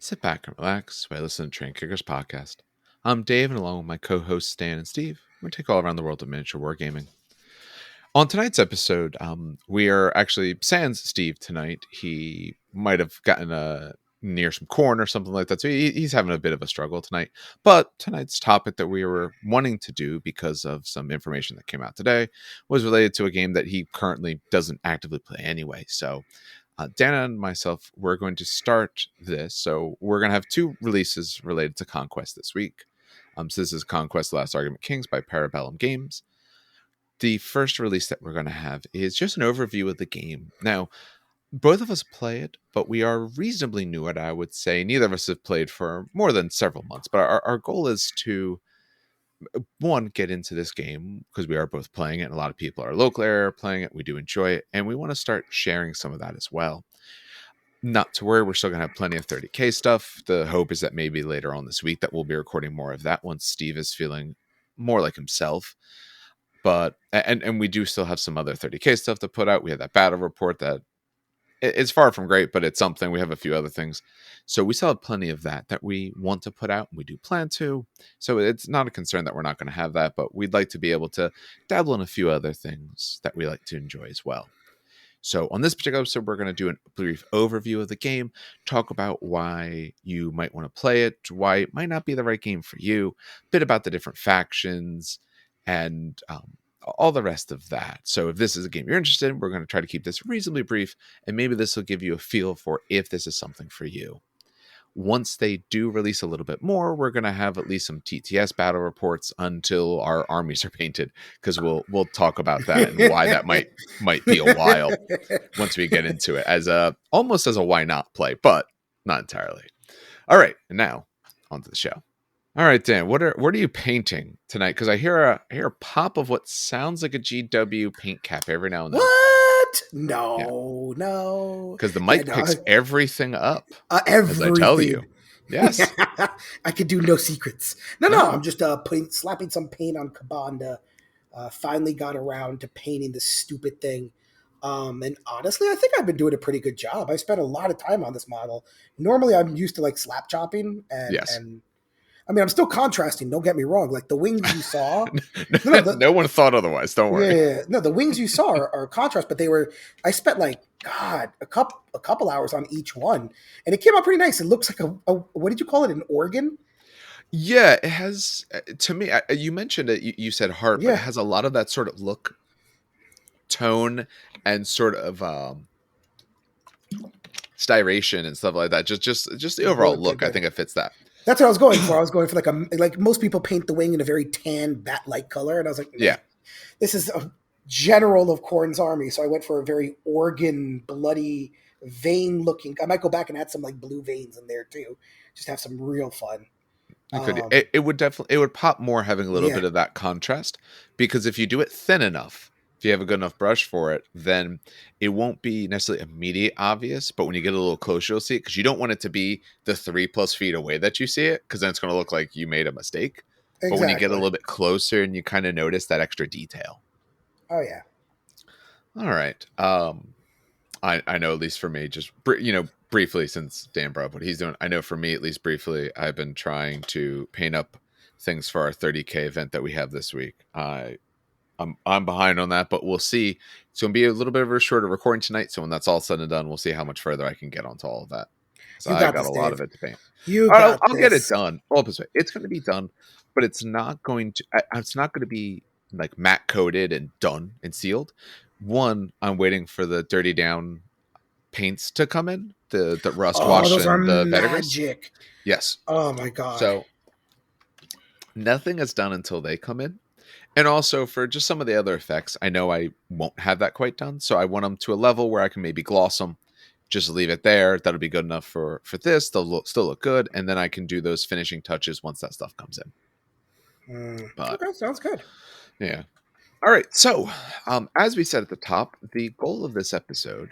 Sit back and relax while I listen to Train Kickers podcast. I'm Dave, and along with my co-hosts Stan and Steve, we're going to take all around the world of miniature wargaming. On tonight's episode, we are actually sans Steve tonight. He might have gotten near some corn or something like that, so he's having a bit of a struggle tonight. But tonight's topic that we were wanting to do because of some information that came out today was related to a game that he currently doesn't actively play anyway. So Dana and myself, we're going to start this. So we're going to have two releases related to Conquest this week. So this is Conquest: The Last Argument Kings by Parabellum Games. The first release that we're going to have is just an overview of the game. Now, both of us play it, but we are reasonably new at it, I would say. Neither of us have played for more than several months, but our goal is to, one, get into this game because we are both playing it, and a lot of people are local area playing it. We do enjoy it, and we want to start sharing some of that as well. Not to worry, we're still going to have plenty of 30K stuff. The hope is that maybe later on this week that we'll be recording more of that once Steve is feeling more like himself. But and we do still have some other 30K stuff to put out. We have that battle report that it's far from great, but it's something. We have a few other things. So we still have plenty of that we want to put out. We do plan to. So it's not a concern that we're not going to have that, but we'd like to be able to dabble in a few other things that we like to enjoy as well. So on this particular episode, we're going to do a brief overview of the game, talk about why you might want to play it, why it might not be the right game for you, a bit about the different factions, and all the rest of that. So if this is a game you're interested in, we're going to try to keep this reasonably brief, and maybe this will give you a feel for if this is something for you. Once they do release a little bit more, we're going to have at least some TTS battle reports until our armies are painted, because we'll talk about that and why that might be a while once we get into it, as almost as a why not play, but not entirely. All right, and now onto the show. All right, Dan, what are you painting tonight? Because I hear a pop of what sounds like a GW paint cap every now and then. What? No, yeah. No. Because the mic picks everything up. Everything. As I tell you. Yes. I could do no secrets. No. I'm just slapping some paint on Kabanda. Finally got around to painting this stupid thing. And honestly, I think I've been doing a pretty good job. I spent a lot of time on this model. Normally, I'm used to like slap chopping and I mean, I'm still contrasting. Don't get me wrong. Like the wings you saw, no one thought otherwise. Don't worry. Yeah, no, the wings you saw are contrast, but I spent like a couple hours on each one, and it came out pretty nice. It looks like a what did you call it? An organ? Yeah, it has. To me, you mentioned it. You said heart, but it has a lot of that sort of look, tone, and sort of styration and stuff like that. Just the overall look. I think it fits that. That's what I was going for. I was going for like most people paint the wing in a very tan bat-like color, and I was like, yeah, this is a general of Khorne's army, so I went for a very organ, bloody, vein-looking. I might go back and add some like blue veins in there too, just have some real fun. It would pop more having a little bit of that contrast, because if you do it thin enough, if you have a good enough brush for it, then it won't be necessarily immediate obvious, but when you get a little closer, you'll see it, because you don't want it to be the 3+ feet away that you see it, because then it's going to look like you made a mistake. Exactly. But when you get a little bit closer and you kind of notice that extra detail. Oh, yeah. All right. I know, at least for me, just, briefly, since Dan brought up what he's doing, I know for me, at least briefly, I've been trying to paint up things for our 30K event that we have this week. I'm behind on that, but we'll see. It's going to be a little bit of a shorter recording tonight, so when that's all said and done, we'll see how much further I can get onto all of that. So I got a lot of it to paint. I'll get it done. All this way, it's going to be done, but it's not going to be like matte coated and done and sealed. One, I'm waiting for the dirty down paints to come in, the rust wash those and are the magic. Yes. Oh my god. So nothing is done until they come in. And also for just some of the other effects, I know I won't have that quite done. So I want them to a level where I can maybe gloss them, just leave it there. That'll be good enough for this. They'll still look good. And then I can do those finishing touches once that stuff comes in. Okay, sounds good. Yeah. All right. So as we said at the top, the goal of this episode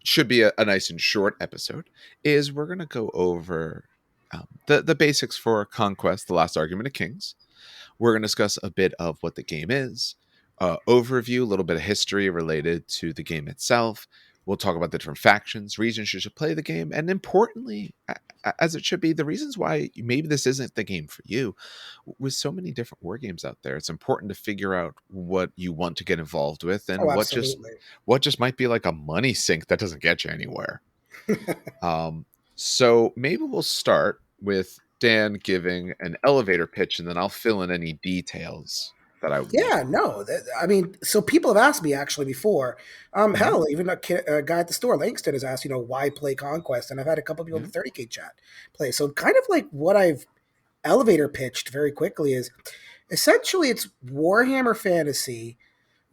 should be a nice and short episode, is we're going to go over the basics for Conquest: The Last Argument of Kings. We're going to discuss a bit of what the game is, overview, a little bit of history related to the game itself. We'll talk about the different factions, reasons you should play the game, and importantly, as it should be, the reasons why maybe this isn't the game for you. With so many different war games out there, it's important to figure out what you want to get involved with Oh, and absolutely. what just might be like a money sink that doesn't get you anywhere. So maybe we'll start with Dan giving an elevator pitch, and then I'll fill in any details that I would need. Yeah, no. I mean, so people have asked me actually before. Hmm. Hell, even a guy at the store, Langston, has asked, why play Conquest? And I've had a couple people in Yeah. the 30K chat play. So kind of like what I've elevator pitched very quickly is essentially it's Warhammer Fantasy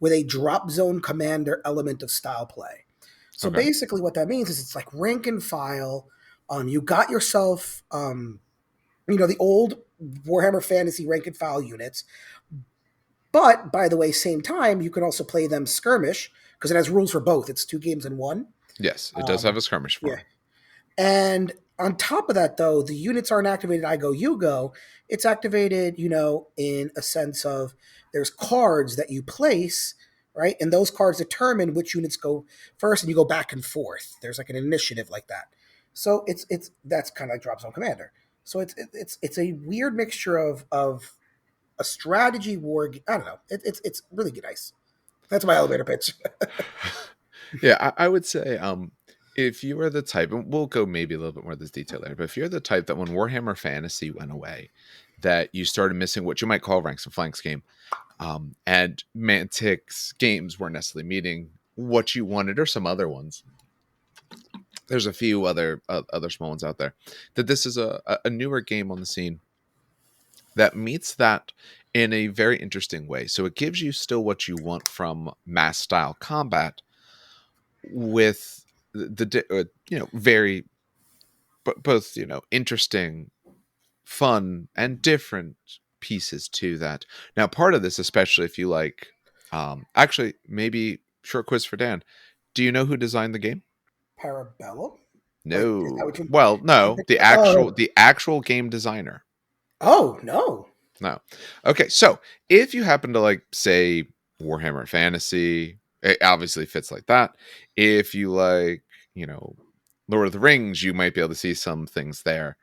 with a drop zone commander element of style play. So Okay. basically, what that means is it's like rank and file. You got yourself, the old Warhammer Fantasy rank and file units. But by the way, same time, you can also play them skirmish because it has rules for both. It's two games in one. Yes, it does have Um, a skirmish yeah. form. And on top of that, though, the units aren't activated I go, you go. It's activated, in a sense of there's cards that you place, right? And those cards determine which units go first, and you go back and forth. There's like an initiative like that. So it's that's kind of like Drop Zone Commander. So it's a weird mixture of a strategy war. I don't know. It's really nice. That's my elevator pitch. Yeah, I would say if you are the type, and we'll go maybe a little bit more of this detail later, but if you're the type that when Warhammer Fantasy went away, that you started missing what you might call ranks and flanks game, and Mantic's games weren't necessarily meeting what you wanted or some other ones. There's a few other small ones out there. That this is a newer game on the scene that meets that in a very interesting way. So it gives you still what you want from mass style combat with very both interesting, fun, and different pieces to that. Now, part of this, especially if you like, actually, maybe short quiz for Dan. Do you know who designed the game? Parabellum? Like, is that No. what you? Well, no. The actual Oh, the actual game designer. oh no. No. Okay, so if you happen to like say Warhammer Fantasy, it obviously fits like that. If you like, you know, Lord of the Rings, you might be able to see some things there,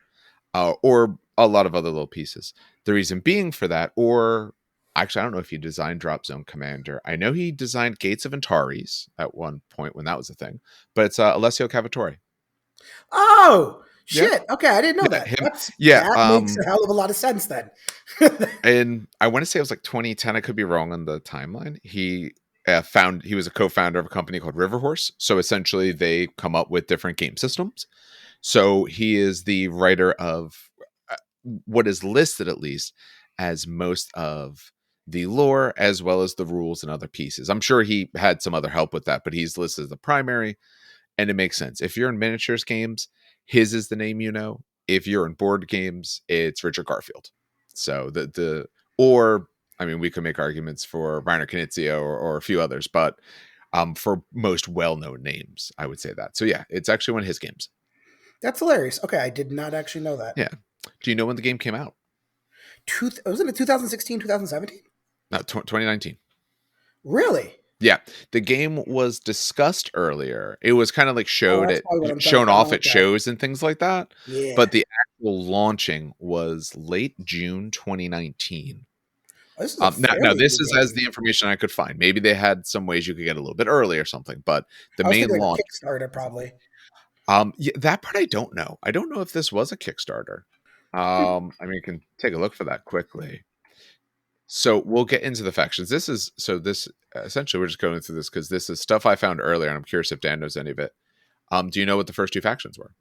or a lot of other little pieces. The reason being for that, or actually, I don't know if he designed Drop Zone Commander. I know he designed Gates of Antares at one point when that was a thing, but it's Alessio Cavatore. Oh Yeah, shit. Okay, I didn't know yeah, that. him. That's Yeah, that makes a hell of a lot of sense then. and I want to say it was like 2010. I could be wrong on the timeline. He was a co-founder of a company called Riverhorse. So essentially, they come up with different game systems. So he is the writer of uh, what is listed at least as most of the lore as well as the rules and other pieces. I'm sure he had some other help with that, but he's listed as the primary, and it makes sense. If you're in miniatures games, his is the name you know. If you're in board games, it's Richard Garfield. So the or I mean, we could make arguments for Reiner Knizia or a few others, but for most well-known names, I would say that. So yeah, it's actually one of his games. That's hilarious. Okay, I did not actually know that. Yeah. Do you know when the game came out? Was it 2016, 2017? No, 2019. Really? Yeah, the game was discussed earlier. It was kind of like Oh, that's probably what I'm thinking. shown off Oh, at okay. shows and things like that. Yeah. But the actual launching was late June 2019. Oh, this is a Now fairly this new is as game. the information I could find. Maybe they had some ways you could get a little bit early or something, but the I was main thinking like launch. a Kickstarter, probably. Yeah, that part I don't know. I don't know if this was a Kickstarter. Hmm. I mean, you can take a look for that quickly. So we'll get into the factions. This essentially we're just going through this because this is stuff I found earlier, and I'm curious if Dan knows any of it. Do you know what the first two factions were?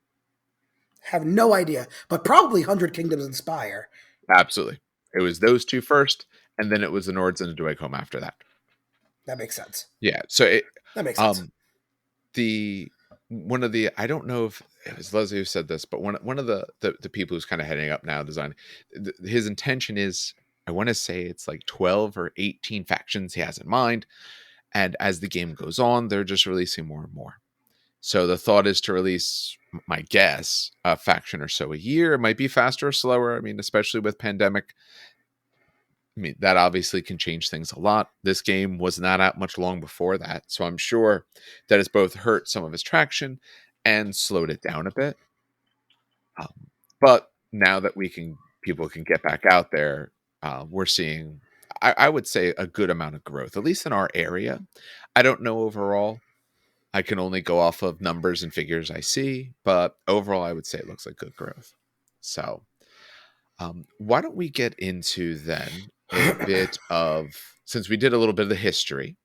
Have no idea, but probably Hundred Kingdoms Inspire. Absolutely, it was those two first, and then it was the Nords and the Dweghom after that. That makes sense. Yeah. So That makes sense. um, the one of the I don't know if it was Leslie who said this, but one of the people who's kind of heading up now design, his intention is I want to say it's like 12 or 18 factions he has in mind, and as the game goes on, they're just releasing more and more. So the thought is to release, my guess, a faction or so a year. It might be faster or slower. I mean, especially with pandemic, I mean, that obviously can change things a lot. This game was not out much long before that, so I'm sure that it's both hurt some of its traction and slowed it down a bit. But now that people can get back out there, we're seeing, I would say, a good amount of growth, at least in our area. I don't know overall. I can only go off of numbers and figures I see, but overall, I would say it looks like good growth. So, why don't we get into then a bit of, since we did a little bit of the history,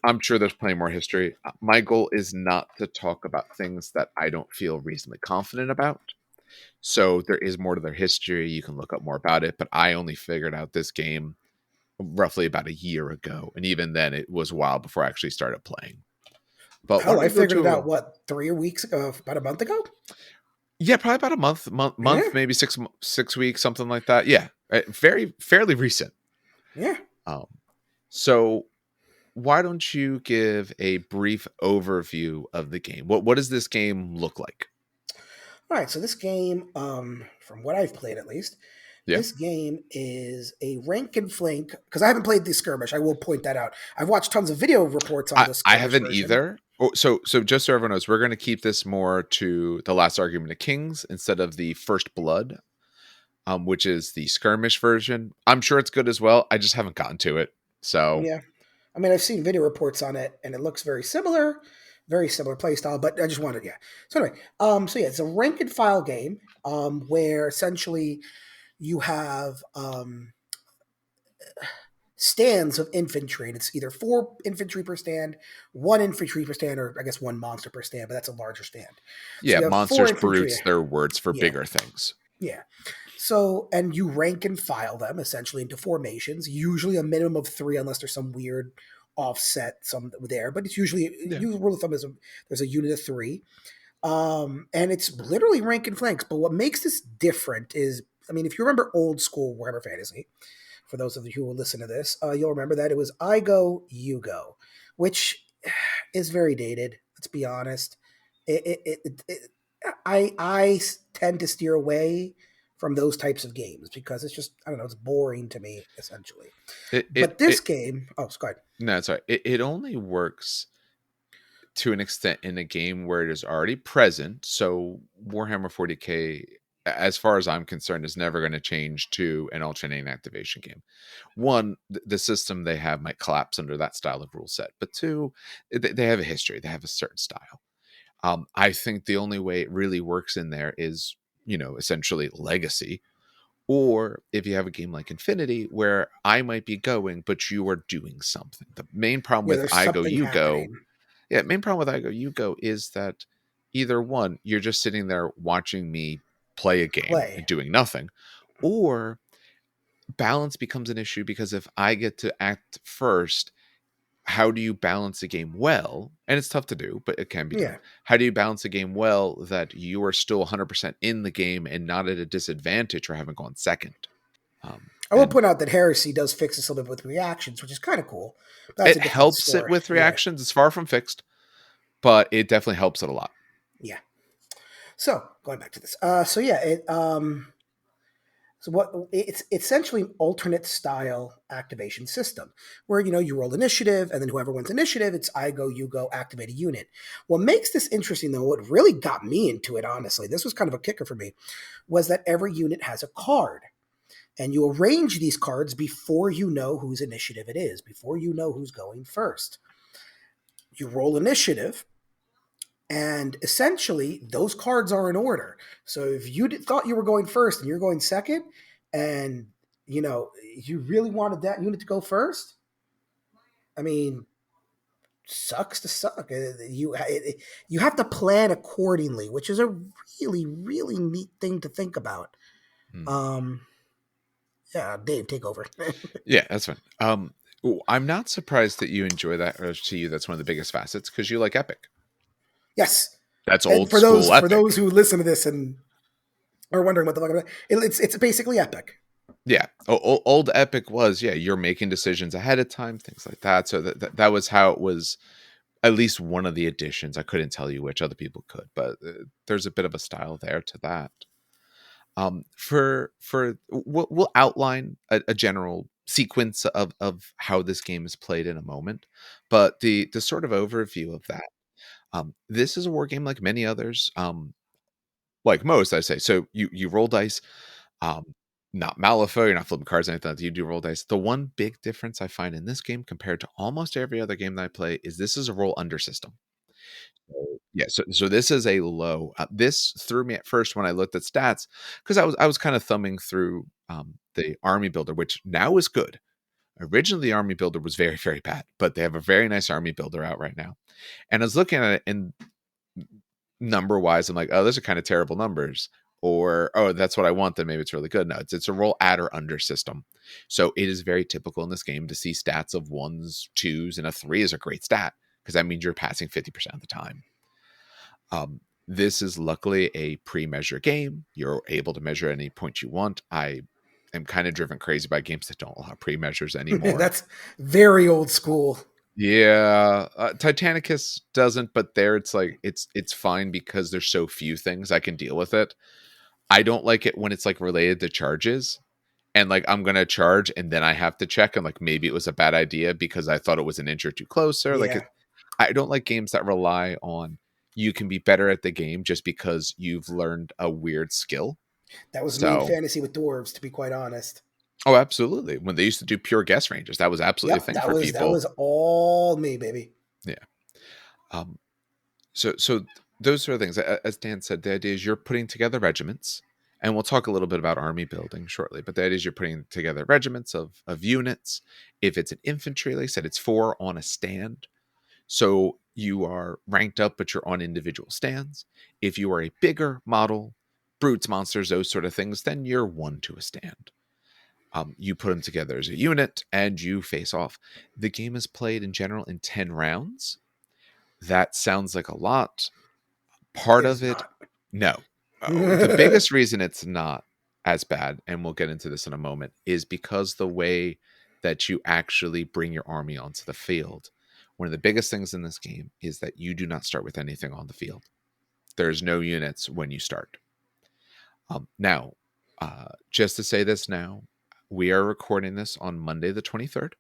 I'm sure there's plenty more history. My goal is not to talk about things that I don't feel reasonably confident about. So there is more to their history. You can look up more about it, but I only figured out this game roughly about a year ago, and even then, it was a while before I actually started playing. But why Hell, don't I we go figured it to out, what, 3 weeks ago, about a month ago? yeah, probably about a Yeah, month, maybe 6 weeks, something like that. Yeah, very fairly recent. yeah. Um, so why don't you give a brief overview of the game? What does this game look like? All right, so this game, from what I've played at least, Yeah, this game is a rank and flank. Because I haven't played the skirmish, I will point that out. I've watched tons of video reports on the I skirmish haven't version. either. Oh, so just so everyone knows, we're going to keep this more to the last argument of kings instead of the first blood, which is the skirmish version. I'm sure it's good as well. I just haven't gotten to it. So Yeah, I mean, I've seen video reports on it, and it looks very similar play style. But I just wanted, yeah. So anyway, so yeah, it's a rank and file game, where essentially you have stands of infantry, and it's either 4 infantry per stand, 1 infantry per stand, or I guess 1 monster per stand, but that's a larger stand. So yeah, you have four monsters, infantry. brutes, they're words for Yeah, bigger things. yeah. So, and you rank and file them essentially into formations, usually a minimum of 3, unless there's some weird offset some there. But it's Yeah, usual rule of thumb is there's a unit of 3, and it's literally rank and flanks. But what makes this different is, I mean, if you remember old school Warhammer Fantasy, for those of you who will listen to this, you'll remember that it was I go, you go, which is very dated. Let's be honest. I tend to steer away from those types of games because it's just, I don't know, it's boring to me essentially. But this it game, oh, go ahead. no, sorry, it only works to an extent in a game where it is already present. So Warhammer 40K, as far as I'm concerned, is never going to change to an alternating activation game. One, the system they have might collapse under that style of rule set, but two, they have a history, they have a certain style. I think the only way it really works in there is, essentially legacy. Or if you have a game like Infinity, where I might be going, but you are doing something. The main problem Yeah, with there's I go, something you happening. go, yeah, main problem with I go, you go is that either one, you're just sitting there watching me play a game Play. and doing nothing, or balance becomes an issue because if I get to act first, how do you balance a game well? And it's tough to do, but it can be done. Yeah. How do you balance a game well that you are still 100% in the game and not at a disadvantage for having gone second? I will And point out that Heresy does fix this a little bit with reactions, which is kind of cool. That's a it different helps it story. with Yeah. reactions. It's far from fixed, but it definitely helps it a lot. Yeah. So going back to this, so yeah, so what it's essentially an alternate style activation system where you roll initiative and then whoever wins initiative, it's I go, you go, activate a unit. What makes this interesting though, what really got me into it, honestly, this was kind of a kicker for me, was that every unit has a card. And you arrange these cards before you know whose initiative it is, before you know who's going first. You roll initiative, and essentially, those cards are in order. So if you thought you were going first and you're going second, and you really wanted that unit to go first, I mean, sucks to suck. You have to plan accordingly, which is a really really neat thing to think about. Hmm. Um, yeah, Dave, take over. Yeah, that's fine. I'm not surprised that you enjoy that, or to you, that's one of the biggest facets because you like Epic. Yes, That's and old for those school for those Epic. who listen to this and are wondering what the fuck, it's basically epic. Yeah, old Epic was, yeah, you're making decisions ahead of time, things like that. So that was how it was. At least one of the editions. I couldn't tell you which, other people could, but there's a bit of a style there to that. For we'll outline a general sequence of how this game is played in a moment, but the sort of overview of that. This is a war game like many others. Like most, I say. So you roll dice. Um, Not Malifaux. You're not flipping cards or anything. You do roll dice. The one big difference I find in this game compared to almost every other game that I play is this is a roll under system. Yeah, so this is a low. This threw me at first when I looked at stats because I was kind of thumbing through the army builder, which now is good. Originally, the army builder was very very bad, but they have a very nice army builder out right now. And I was looking at it, and number wise, I'm like, oh, those are kind of terrible numbers. Or, oh, that's what I want, then maybe it's really good. No, it's a roll add or under system. So it is very typical in this game to see stats of ones, twos, and a three is a great stat because that means you're passing 50% of the time. This is luckily a pre-measure game. You're able to measure any point you want. I am kind of driven crazy by games that don't allow pre-measures anymore. That's very old school. Yeah, Titanicus doesn't, but there it's like it's fine because there's so few things I can deal with it. I don't like it when it's like related to charges and like I'm gonna charge and then I have to check and like maybe it was a bad idea because I thought it was an inch or two closer. Yeah, I don't like games that rely on you can be better at the game just because you've learned a weird skill. that was me in So, fantasy with dwarves, to be quite honest. oh, absolutely. When they used to do pure guess ranges, that was absolutely a Yep, thing that for was that people. was all me, baby. Yeah. Um, so those sort of things. As Dan said, the idea is you're putting together regiments, and we'll talk a little bit about army building shortly. But the idea is you're putting together regiments of units. If it's an infantry, like I said, it's four on a stand. So you are ranked up, but you're on individual stands. If you are a bigger model, brutes, monsters, those sort of things, then you're one to a stand. You put them together as a unit and you face off. The game is played in general in 10 rounds. That sounds like a lot. Part It of is it, not. no. The biggest reason it's not as bad, and we'll get into this in a moment, is because the way that you actually bring your army onto the field. One of the biggest things in this game is that you do not start with anything on the field. There's no units when you start. Now, just to say this now, we are recording this on Monday the 23rd.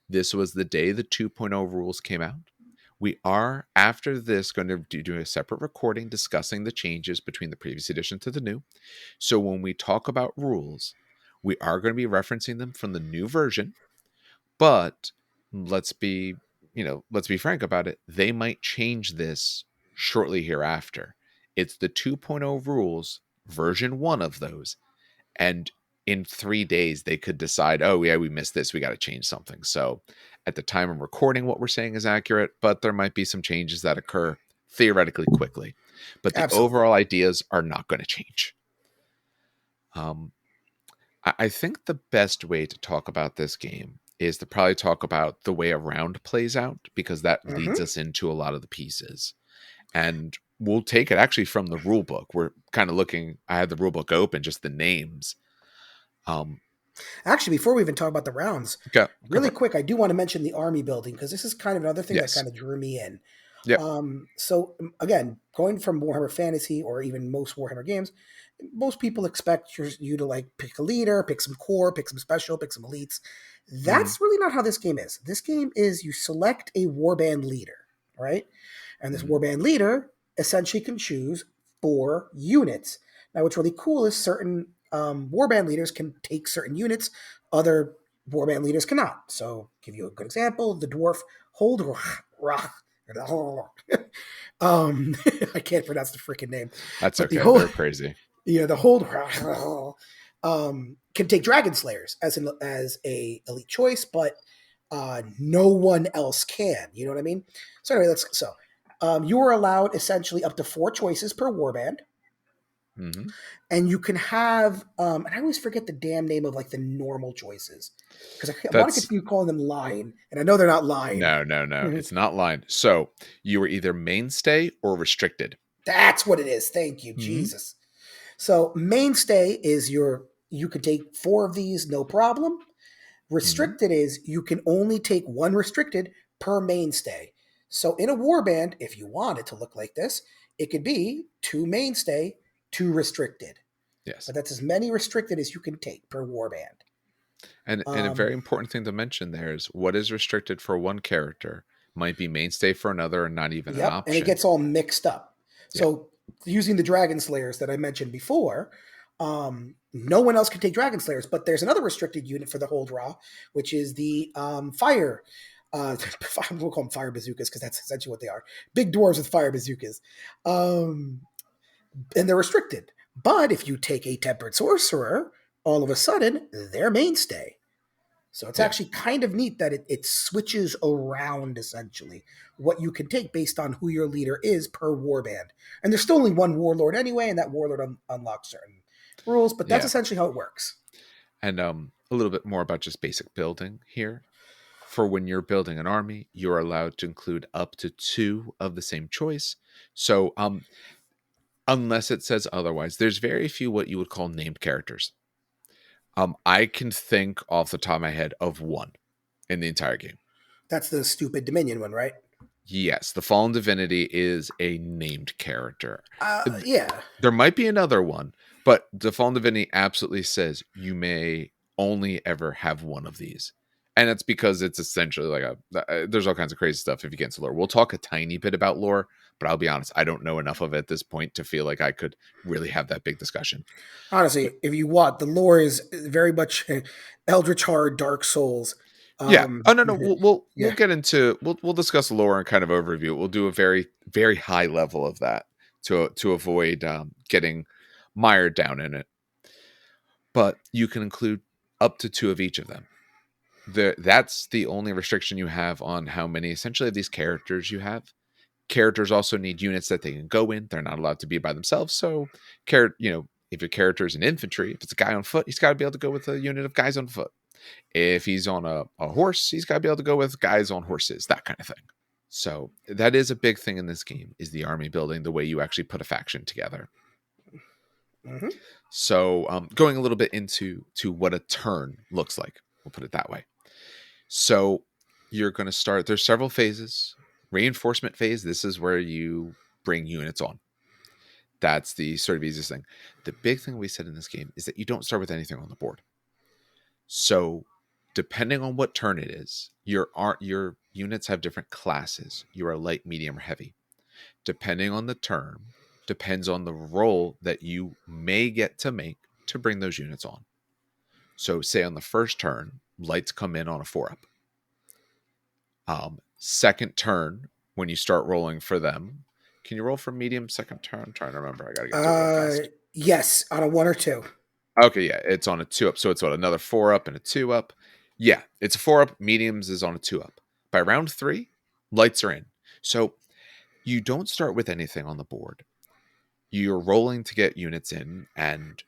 This was the day the 2.0 rules came out. We are, after this, going to do a separate recording discussing the changes between the previous edition to the new. So when we talk about rules, we are going to be referencing them from the new version, but let's be, let's be frank about it. They might change this shortly hereafter. It's the 2.0 rules, version 1 of those, and in 3 days they could decide, oh yeah, we missed this, we got to change something. So at the time of recording, what we're saying is accurate, but there might be some changes that occur theoretically quickly, but the Absolutely. overall ideas are not going to change. um, I think the best way to talk about this game is to probably talk about the way a round plays out because that leads Hmm. us into a lot of the pieces. And we'll take it actually from the rule book. We're kind of looking, I had the rule book open, just the names. um, Actually, before we even talk about the rounds, go really for it. quick, I do want to mention the army building because this is kind of another thing that Yes. kind of drew me in. Yep. Again, going from Warhammer Fantasy or even most Warhammer games, most people expect you to like pick a leader, pick some core, pick some special, pick some elites. Mhm. That's really not how this game is. This game is you select a warband leader, right? And this Mhm. warband leader essentially can choose 4 units. Now, what's really cool is certain warband leaders can take certain units, other warband leaders cannot. So, give you a good example: the dwarf hold um, I can't pronounce the freaking name, That's but the okay. whole They're crazy. the hold can take dragon slayers as a elite choice, but no one else can. You know what I mean? So anyway, you are allowed essentially up to 4 choices per warband, Mhm. and you can have and I always forget the damn name of like the normal choices because I want to That's continue calling them line, and I know they're not line. no, no, no. It's not lined. So you were either mainstay or restricted. That's what it is. Thank you, Mhm. Jesus. So mainstay is you can take 4 of these, no problem. Mhm. Restricted is you can only take 1 restricted per mainstay. So in a warband, if you want it to look like this, it could be 2 mainstay, 2 restricted. Yes. but that's as many restricted as you can take per warband. And a Um, very important thing to mention there is what is restricted for one character might be mainstay for another and not even an Yep, and it option. gets all mixed up. Yeah. So using the Dragon Slayers that I mentioned before, no one else can take Dragon Slayers, but there's another restricted unit for the whole draw, which is the fire. We'll call them fire bazookas because that's essentially what they are. Big dwarves with fire bazookas, um, and they're restricted. But if you take a tempered sorcerer, all of a sudden they're mainstay. So it's Yeah. actually kind of neat that it switches around essentially what you can take based on who your leader is per warband. And there's still only one warlord anyway, and that warlord unlocks certain rules, but that's Yeah. essentially how it works. And a little bit more about just basic building here. For when you're building an army, you're allowed to include up to 2 of the same choice. So unless it says otherwise, there's very few what you would call named characters. I can think off the top of my head of one in the entire game. That's the stupid Dominion one, right? Yes, the Fallen Divinity is a named character. Yeah. There might be another one, but the Fallen Divinity absolutely says you may only ever have one of these. And that's because it's essentially like there's all kinds of crazy stuff if you get into lore. We'll talk a tiny bit about lore, but I'll be honest, I don't know enough of it at this point to feel like I could really have that big discussion. But Honestly, if you want, the lore is very much Eldritch Horror, Dark Souls. yeah. Oh no, no. We'll Yeah. get into we'll discuss lore and kind of overview. We'll do a very very high level of that to avoid getting mired down in it. But you can include up to 2 of each of them. That's the only restriction you have on how many essentially of these characters you have. Characters also need units that they can go in. They're not allowed to be by themselves. So, if your character is an infantry, if it's a guy on foot, he's got to be able to go with a unit of guys on foot. If he's on a horse, he's got to be able to go with guys on horses, that kind of thing. So that is a big thing in this game is the army building, the way you actually put a faction together. Mm-hmm. So going a little bit into what a turn looks like, we'll put it that way. So you're going to start, there's several phases. Reinforcement phase, this is where you bring units on. That's the sort of easiest thing. The big thing we said in this game is that you don't start with anything on the board. So depending on what turn it is, your units have different classes. You are light, medium, or heavy. Depending on the turn, depends on the roll that you may get to make to bring those units on. So say on the first turn, lights come in on a 4-up. Second turn, when you start rolling for them, can you roll for medium second turn? I'm trying to remember. I got to get to it real fast. Yes, on a 1 or 2. Okay, yeah, it's on a 2-up. So it's what, another 4-up and a 2-up? Yeah, it's a 4-up. Mediums is on a 2-up. By round 3, lights are in. So you don't start with anything on the board. You're rolling to get units in, and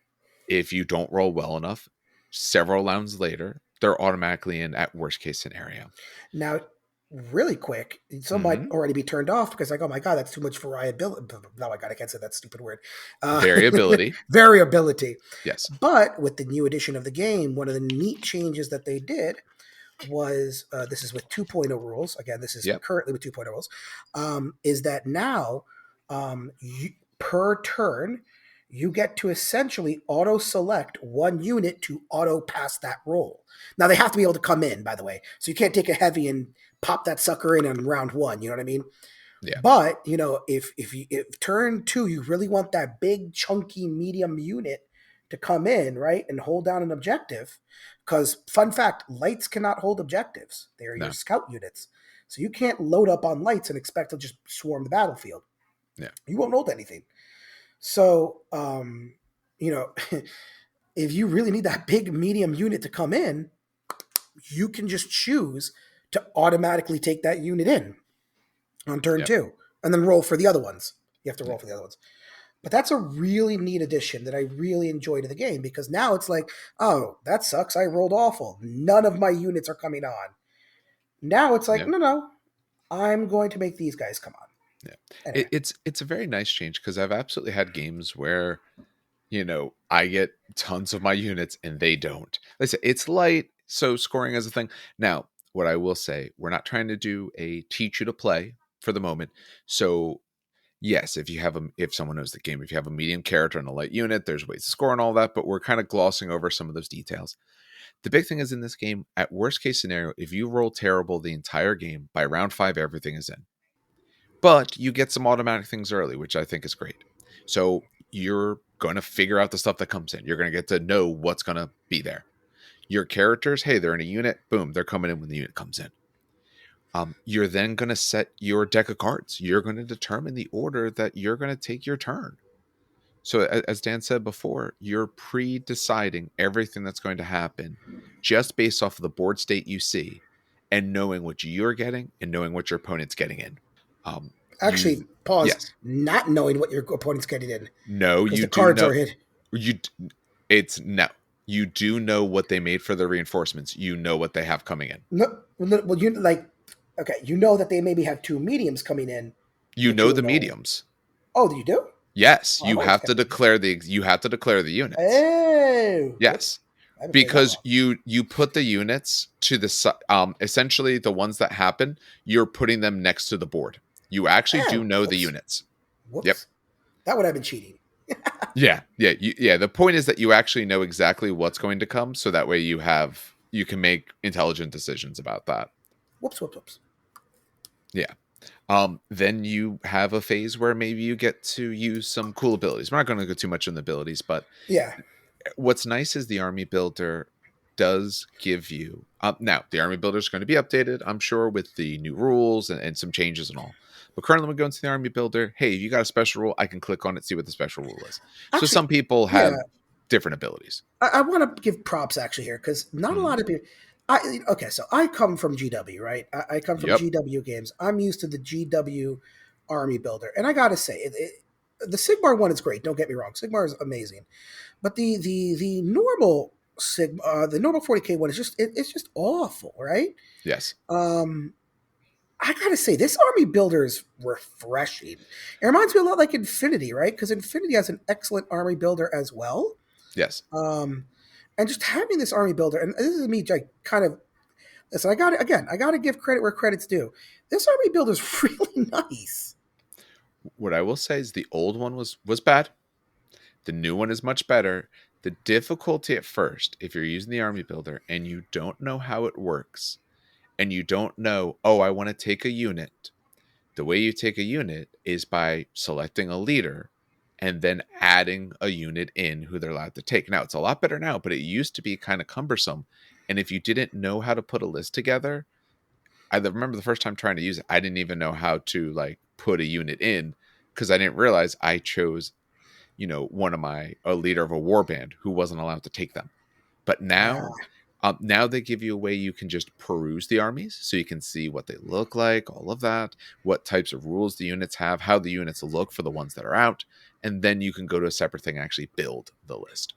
if you don't roll well enough, several rounds later, they're automatically in at worst case scenario. Now, really quick, some might Mm-hmm. already be turned off because, like, oh my god, that's too much variability. No, my god, I can't say that stupid word. Variability. Variability. Yes. But with the new edition of the game, one of the neat changes that they did was this is with 2.0 rules. Again, this is Yep. currently with 2.0 rules. Is that now per turn, you get to essentially auto select one unit to auto pass that roll. Now they have to be able to come in, by the way. So you can't take a heavy and pop that sucker in on round 1. You know what I mean? Yeah. But if turn 2 you really want that big chunky medium unit to come in, right, and hold down an objective, because fun fact, lights cannot hold objectives. They are your No. scout units. So you can't load up on lights and expect to just swarm the battlefield. Yeah. You won't hold anything. So you know, if you really need that big medium unit to come in, you can just choose to automatically take that unit in on turn Yep. 2 and then roll for the other ones. You have to roll Yeah. for the other ones. But that's a really neat addition that I really enjoy to the game because now it's like, oh, that sucks. I rolled awful. None of my units are coming on. Now it's like, Yep. no, I'm going to make these guys come on. Yeah. Anyway. It's a very nice change because I've absolutely had games where I get tons of my units and they don't. Like I say, it's light, so scoring is a thing. Now, what I will say, we're not trying to do a teach you to play for the moment. So Yes, if someone knows the game, if you have a medium character and a light unit, there's ways to score and all that, but we're kind of glossing over some of those details. The big thing is in this game, at worst case scenario, if you roll terrible the entire game, by round 5 everything is in. But you get some automatic things early, which I think is great. So you're going to figure out the stuff that comes in. You're going to get to know what's going to be there. Your characters, hey, they're in a unit, boom, they're coming in when the unit comes in. You're then going to set your deck of cards. You're going to determine the order that you're going to take your turn. So, as Dan said before, you're pre deciding everything that's going to happen just based off of the board state you see and knowing what you're getting and knowing what your opponent's getting in. Actually, pause. Yes. Not knowing what your opponent's getting in No, because you the do cards know. are hid. You, it's no. You do know what they made for the reinforcements. You know what they have coming in. No, well, you like okay. You know that they maybe have two mediums coming in, You but know you the don't know. mediums. Oh, you do? Yes, Oh, I've always kept it. you have to declare the units. Oh, Yes, I haven't played that because long. you put the units to the essentially the ones that happen, you're putting them next to the board. You actually do Oh, know the whoops, units. Yep. whoops. That would have been cheating. Yeah. Yeah. Yeah. The point is that you actually know exactly what's going to come, so that way you can make intelligent decisions about that. Whoops, whoops, whoops. Yeah. Then you have a phase where maybe you get to use some cool abilities. We're not going to go too much on the abilities, but Yeah. what's nice is the army builder does give you now the army builder is going to be updated, I'm sure, with the new rules and some changes and all, but currently we go into the army builder. Hey, if you got a special rule, I can click on it, see what the special rule is. So Actually, some people yeah. have different abilities. I want to give props actually here because not a Mhm. lot of people. Okay, so I come from GW, right? I come from Yep. GW games. I'm used to the GW Army Builder, and I gotta say, the Sigmar one is great. Don't get me wrong, Sigmar is amazing, but the normal the normal 40K one is it's just awful, right? Yes. Um, I gotta say, this Army Builder is refreshing. It reminds me a lot like Infinity, right? Because Infinity has an excellent Army Builder as well. Yes. Um, and just having this army builder, and this is me like kind of listen, I gotta give credit where credit's due. This army builder is really nice. What I will say is the old one was bad. The new one is much better. The difficulty at first, if you're using the army builder and you don't know how it works, and you don't know, oh, I want to take a unit. The way you take a unit is by selecting a leader and then adding a unit in who they're allowed to take. Now, it's a lot better now, but it used to be kind of cumbersome. And if you didn't know how to put a list together, I remember the first time trying to use it, I didn't even know how to like put a unit in because I didn't realize I chose, one of a leader of a war band who wasn't allowed to take them. But now, Ah, now they give you a way you can just peruse the armies, so you can see what they look like, all of that, what types of rules the units have, how the units look for the ones that are out, and then you can go to a separate thing and actually build the list.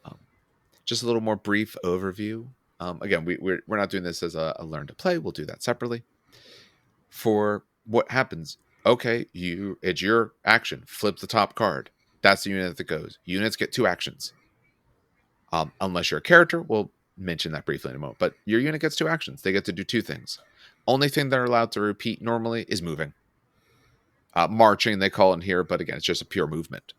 Um, just a little more brief overview. Again, we're not doing this as a learn to play. We'll do that separately. For what happens, okay, it's your action. Flip the top card. That's the unit that goes. Units get 2 actions. Unless you're a character, we'll mention that briefly in a moment. But your unit gets 2 actions. They get to do 2 things. Only thing they're allowed to repeat normally is moving. Marching, they call it here, but again, it's just a pure movement.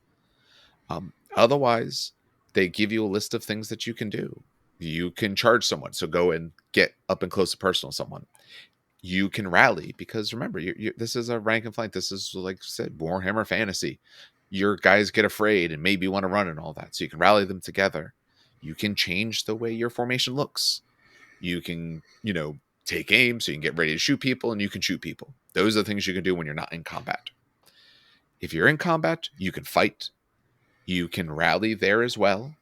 Otherwise, they give you a list of things that you can do. You can charge someone, so go and get up and close to personal someone. You can rally because remember, this is a rank and flank. This is like I said, Warhammer Fantasy. Your guys get afraid and maybe want to run and all that, so you can rally them together. You can change the way your formation looks. You can, take aim so you can get ready to shoot people, and you can shoot people. Those are the things you can do when you're not in combat. If you're in combat, you can fight. You can rally there as well.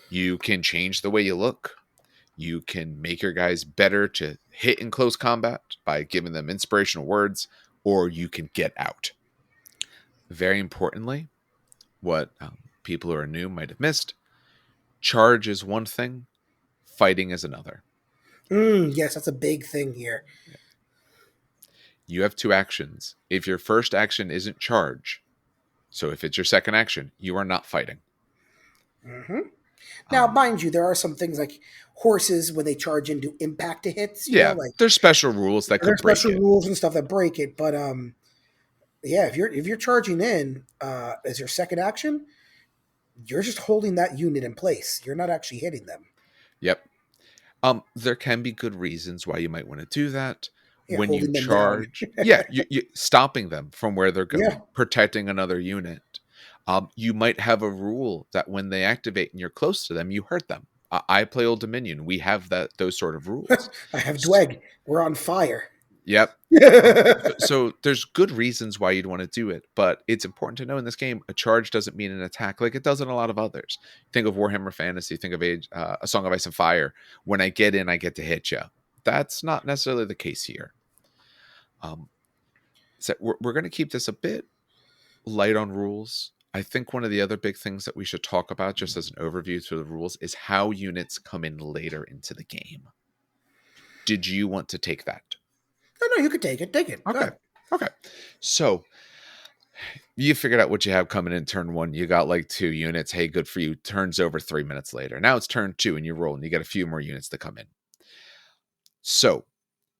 You can change the way you look. You can make your guys better to hit in close combat by giving them inspirational words, or you can get out. Very importantly, what people who are new might have missed, charge is one thing, fighting is another. yes, that's a big thing here. You have 2 actions. If your first action isn't charge, so if it's your second action, you are not fighting. hmm Now, Um, mind you, there are some things like horses when they charge into impact to hits. yeah, Like there's special rules that there's could break special it. rules and stuff that break it. But Yeah, if you're charging in as your second action, you're just holding that unit in place. You're not actually hitting them. Yep. There can be good reasons why you might want to do that. Yeah, When you holding them down. charge, yeah, you stopping them from where they're Yeah, going, protecting another unit. You might have a rule that when they activate and you're close to them, you hurt them. I play Old Dominion. We have those sort of rules. I have S- Dweg. We're on fire. Yep. So there's good reasons why you'd want to do it, but it's important to know in this game, a charge doesn't mean an attack like it does in a lot of others. Think of Warhammer Fantasy, think of A Song of Ice and Fire. When I get in, I get to hit you. That's not necessarily the case here. Um, so we're going to keep this a bit light on rules. I think one of the other big things that we should talk about, just as an overview to the rules, is how units come in later into the game. Did you want to take that? No, no, you could take it. Take it. Go Okay. ahead. Okay. So you figured out what you have coming in turn one. You got like 2 units. Hey, good for you. Turns over 3 minutes later. Now it's turn two and you roll and you get a few more units to come in. So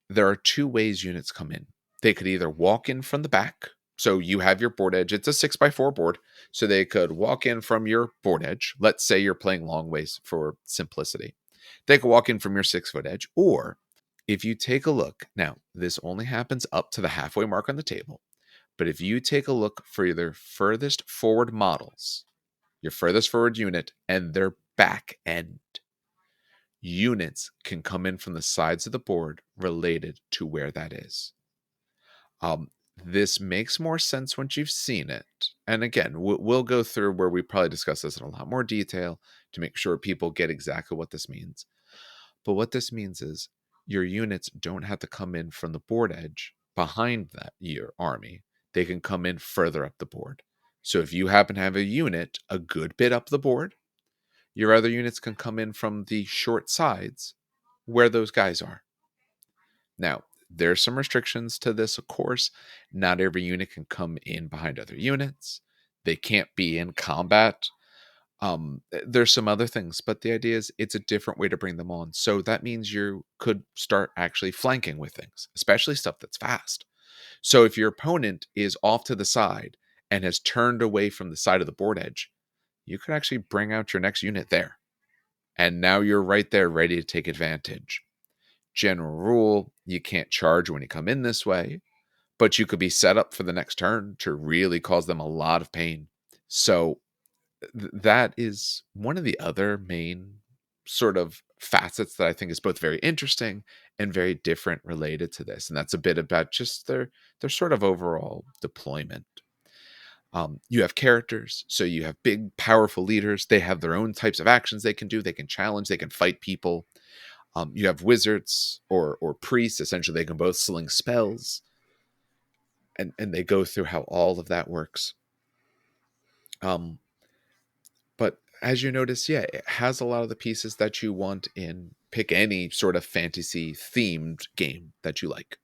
there are two ways units come in. They could either walk in from the back. So you have your board edge. It's a 6x4 board. So they could walk in from your board edge. Let's say you're playing long ways for simplicity. They could walk in from your 6 foot edge. Or if you take a look, now this only happens up to the halfway mark on the table. But if you take a look for your furthest forward models, your furthest forward unit, and their back end, units can come in from the sides of the board related to where that is. This makes more sense once you've seen it. And again, we'll go through where we probably discuss this in a lot more detail to make sure people get exactly what this means. But what this means is your units don't have to come in from the board edge behind that your army. They can come in further up the board. So if you happen to have a unit a good bit up the board, your other units can come in from the short sides where those guys are. Now, there's some restrictions to this, of course. Not every unit can come in behind other units. They can't be in combat. There's some other things, but the idea is it's a different way to bring them on. So that means you could start actually flanking with things, especially stuff that's fast. So if your opponent is off to the side and has turned away from the side of the board edge, you could actually bring out your next unit there. And now you're right there ready to take advantage. General rule, you can't charge when you come in this way, but you could be set up for the next turn to really cause them a lot of pain. So that is one of the other main sort of facets that I think is both very interesting and very different related to this. And that's a bit about just their sort of overall deployment. You have characters, so you have big, powerful leaders. They have their own types of actions they can do. They can challenge, they can fight people. You have wizards or priests. Essentially, they can both sling spells, and they go through how all of that works. Um, but as you notice, yeah, it has a lot of the pieces that you want in pick any sort of fantasy themed game that you like.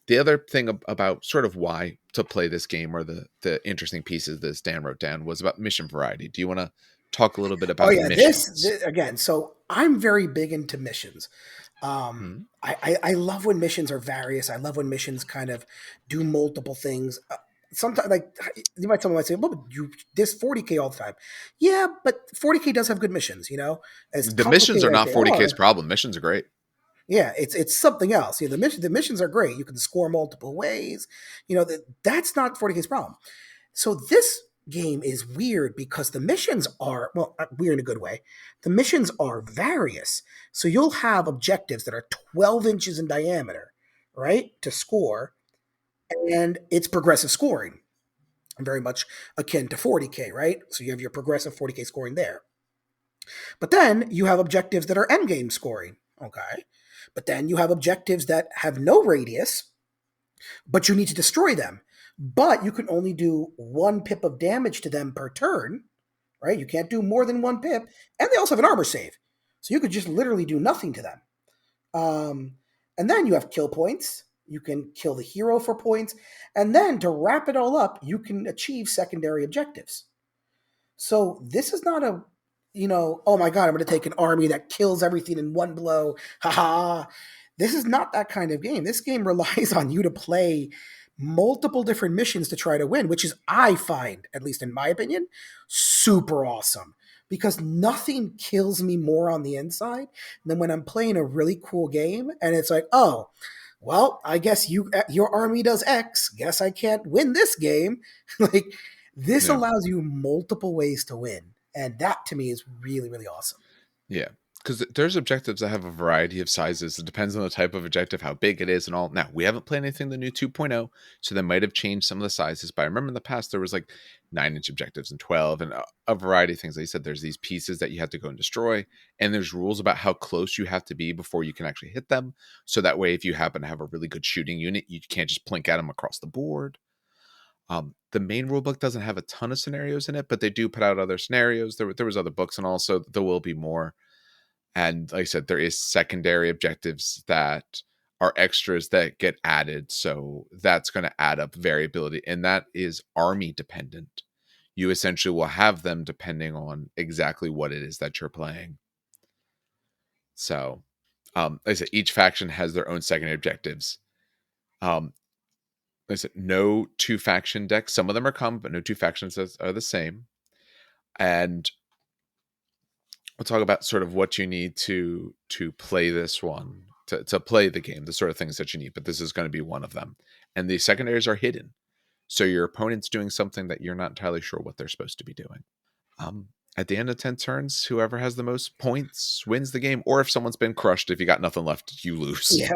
The other thing about sort of why to play this game, or the interesting pieces that Dan wrote down, was about mission variety. Do you want to talk a little bit Oh about the yeah, missions? this again. So I'm very big into missions. Hmm. I love when missions are various. I love when missions kind of do multiple things. Sometimes, like someone might say, "Well, but you this 40K all the time." Yeah, but 40K does have good missions. You know, as The missions complicated are as not they 40K's are. problem. Missions are great. Yeah, it's something else. You know, the missions are great. You can score multiple ways. You know, that's not 40K's problem. So this game is weird because the missions are, well, weird in a good way. The missions are various. So you'll have objectives that are 12 inches in diameter, right, to score, and it's progressive scoring, very much akin to 40K, right? So you have your progressive 40K scoring there. But then you have objectives that are endgame scoring, okay? But then you have objectives that have no radius, but you need to destroy them. But you can only do 1 pip of damage to them per turn, right? You can't do more than 1 pip. And they also have an armor save. So you could just literally do nothing to them. Um, and then you have kill points. You can kill the hero for points. And then to wrap it all up, you can achieve secondary objectives. So this is not a, oh my God, I'm going to take an army that kills everything in one blow. Ha ha. This is not that kind of game. This game relies on you to play multiple different missions to try to win, which is, I find, at least in my opinion, super awesome. Because nothing kills me more on the inside than when I'm playing a really cool game and it's like, oh, well, I guess your army does X. Guess I can't win this game. Like, this Yeah. allows you multiple ways to win, and that to me is really really awesome. Yeah. Because there's objectives that have a variety of sizes. It depends on the type of objective, how big it is, and all. Now, we haven't played anything the new 2.0, so they might have changed some of the sizes. But I remember in the past, there was like 9-inch objectives and 12, and a variety of things. Like you said, there's these pieces that you have to go and destroy, and there's rules about how close you have to be before you can actually hit them. So that way, if you happen to have a really good shooting unit, you can't just plink at them across the board. The main rulebook doesn't have a ton of scenarios in it, but they do put out other scenarios. There was other books, and also there will be more. And like I said, there is secondary objectives that are extras that get added. So that's going to add up variability. And that is army dependent. You essentially will have them depending on exactly what it is that you're playing. So, like I said, each faction has their own secondary objectives. Um, like I said, no two faction decks. Some of them are common, but no two factions are the same. And we'll talk about sort of what you need to play this one, to play the game, the sort of things that you need, but this is going to be one of them. And the secondaries are hidden, so your opponent's doing something that you're not entirely sure what they're supposed to be doing. At the end of 10 turns, whoever has the most points wins the game, or if someone's been crushed, if you got nothing left, you lose. Yeah.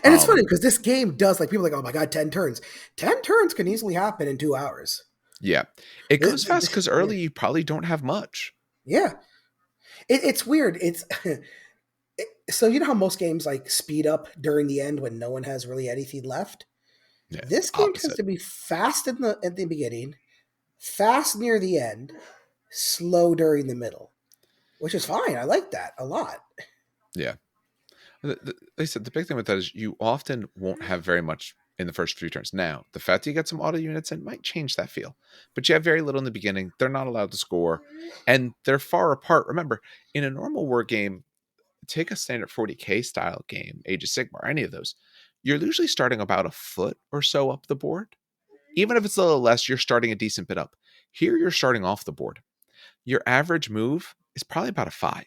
And it's funny because this game does, like, people are like, oh my god, 10 turns. 10 turns can easily happen in 2 hours. Yeah, it goes fast because early you probably don't have much. Yeah. It's weird. So you know how most games like speed up during the end when no one has really anything left? Yeah, it's This game tends opposite. to be fast at the beginning, fast near the end, slow during the middle, which is fine. I like that a lot. Yeah. They said the big thing with that is you often won't have very much in the first few turns. Now, the fact that you get some auto units in might change that feel, but you have very little in the beginning. They're not allowed to score, and they're far apart. Remember, in a normal war game, take a standard 40k style game, Age of Sigmar, any of those, you're usually starting about a foot or so up the board. Even if it's a little less, you're starting a decent bit up. Here, you're starting off the board. Your average move is probably about a 5.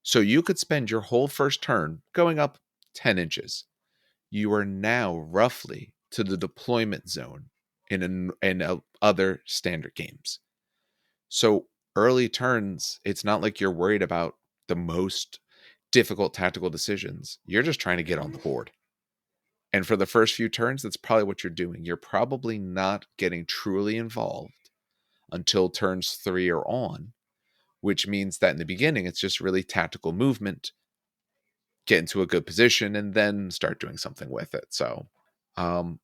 So you could spend your whole first turn going up 10 inches. You are now roughly to the deployment zone in other standard games. So early turns, it's not like you're worried about the most difficult tactical decisions. You're just trying to get on the board. And for the first few turns, that's probably what you're doing. You're probably not getting truly involved until turns 3 or on, which means that in the beginning, it's just really tactical movement, get into a good position, and then start doing something with it. Um,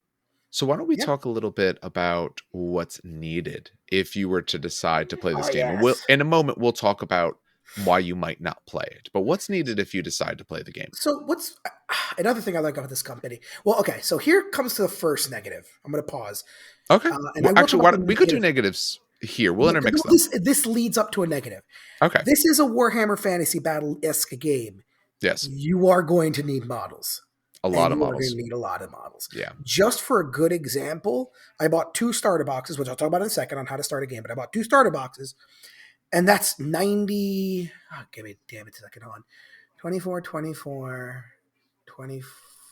so why don't we Yeah. talk a little bit about what's needed if you were to decide to play this Oh game? And yes. in a moment, we'll talk about why you might not play it. But what's needed if you decide to play the game? So what's another thing I like about this company? Well, okay, so here comes to the first negative. I'm going to pause, Okay. and I will talk Actually, about the we could do negative. negatives here. We'll Yeah, intermix well, them. this leads up to a negative. Okay. This is a Warhammer Fantasy Battle-esque game. Yes. You are going to need models, A and lot of you are going models. to need a lot of models. Yeah. Just for a good example, I bought 2 starter boxes, which I'll talk about in a second on how to start a game. But I bought 2 starter boxes, and that's 90. Oh, give me, damn it, a second on. 24, 24, 20,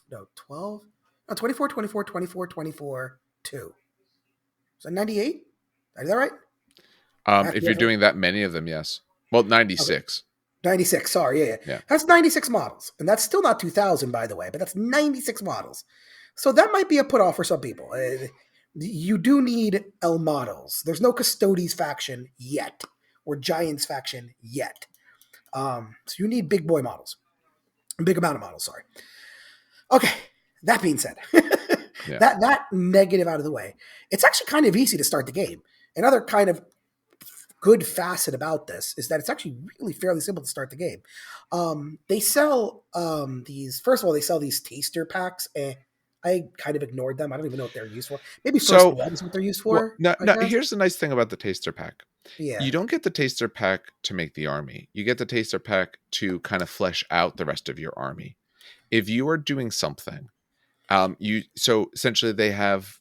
no, 12, no, 24, 24, 24, 24, 2. Is that 98? Is that right? If Actually, you're doing that many of them, yes. Well, okay. 96. 96, sorry, yeah. Yeah. That's 96 models. And that's still not 2,000, by the way, but that's 96 models. So that might be a put off for some people. You do need L models. There's no Custodes faction yet, or Giants faction yet. So you need big boy models. Big amount of models, sorry. Okay, that being said, Yeah. that negative out of the way, it's actually kind of easy to start the game. Another kind of good facet about this is that it's actually really fairly simple to start the game. They sell these. First of all, they sell these taster packs. I kind of ignored them. I don't even know what they're used for. Maybe first So, blood is what they're used well, for. no, I no. guess. Here's the nice thing about the taster pack. Yeah. You don't get the taster pack to make the army. You get the taster pack to kind of flesh out the rest of your army. If you are doing something You so essentially they have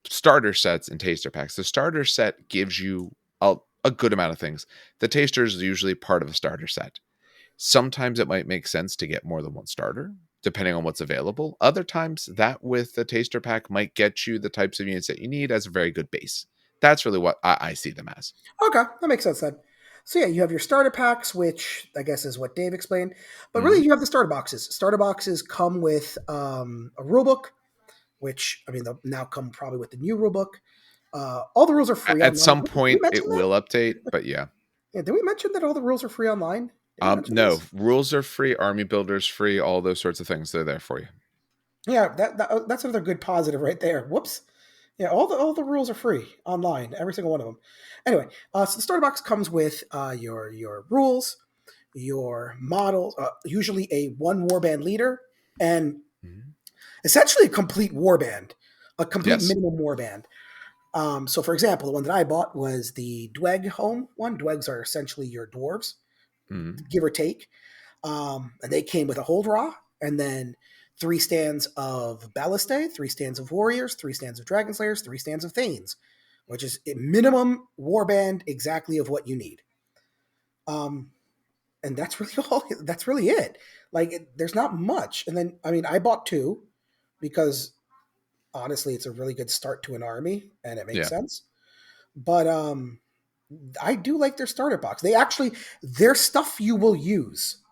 starter sets and taster packs. The starter set gives you a good amount of things. The taster is usually part of a starter set. Sometimes it might make sense to get more than one starter, depending on what's available. Other times, that with the taster pack might get you the types of units that you need as a very good base. That's really what I see them as. Okay, that makes sense then. So yeah, you have your starter packs, which I guess is what Dave explained. But Hmm. really, you have the starter boxes. Starter boxes come with a rule book, which I mean they'll now come probably with the new rule book. All the rules are free At online. some Did we point, mention it that? will update, but yeah. Yeah, did we mention that all the rules are free online? Did we mention No, this? rules are free, army builders free, all those sorts of things. They're there for you. Yeah, that's another good positive right there. Whoops. Yeah, all the rules are free online, every single one of them. Anyway, so the starter box comes with your rules, your models, usually a one warband leader, and Mhm. essentially a complete warband, a complete Yes. minimum warband. So, for example, the one that I bought was the Dweg home one. Dwegs are essentially your dwarves, Mhm. give or take. And they came with a hold raw, and then three stands of Ballistae, three stands of warriors, three stands of dragon slayers, three stands of thanes, which is a minimum warband exactly of what you need. Um, and that's really all. That's really it. Like, there's not much. And then, I mean, I bought two because honestly, it's a really good start to an army, and it makes Yeah, sense. But I do like their starter box. They actually, their stuff you will use.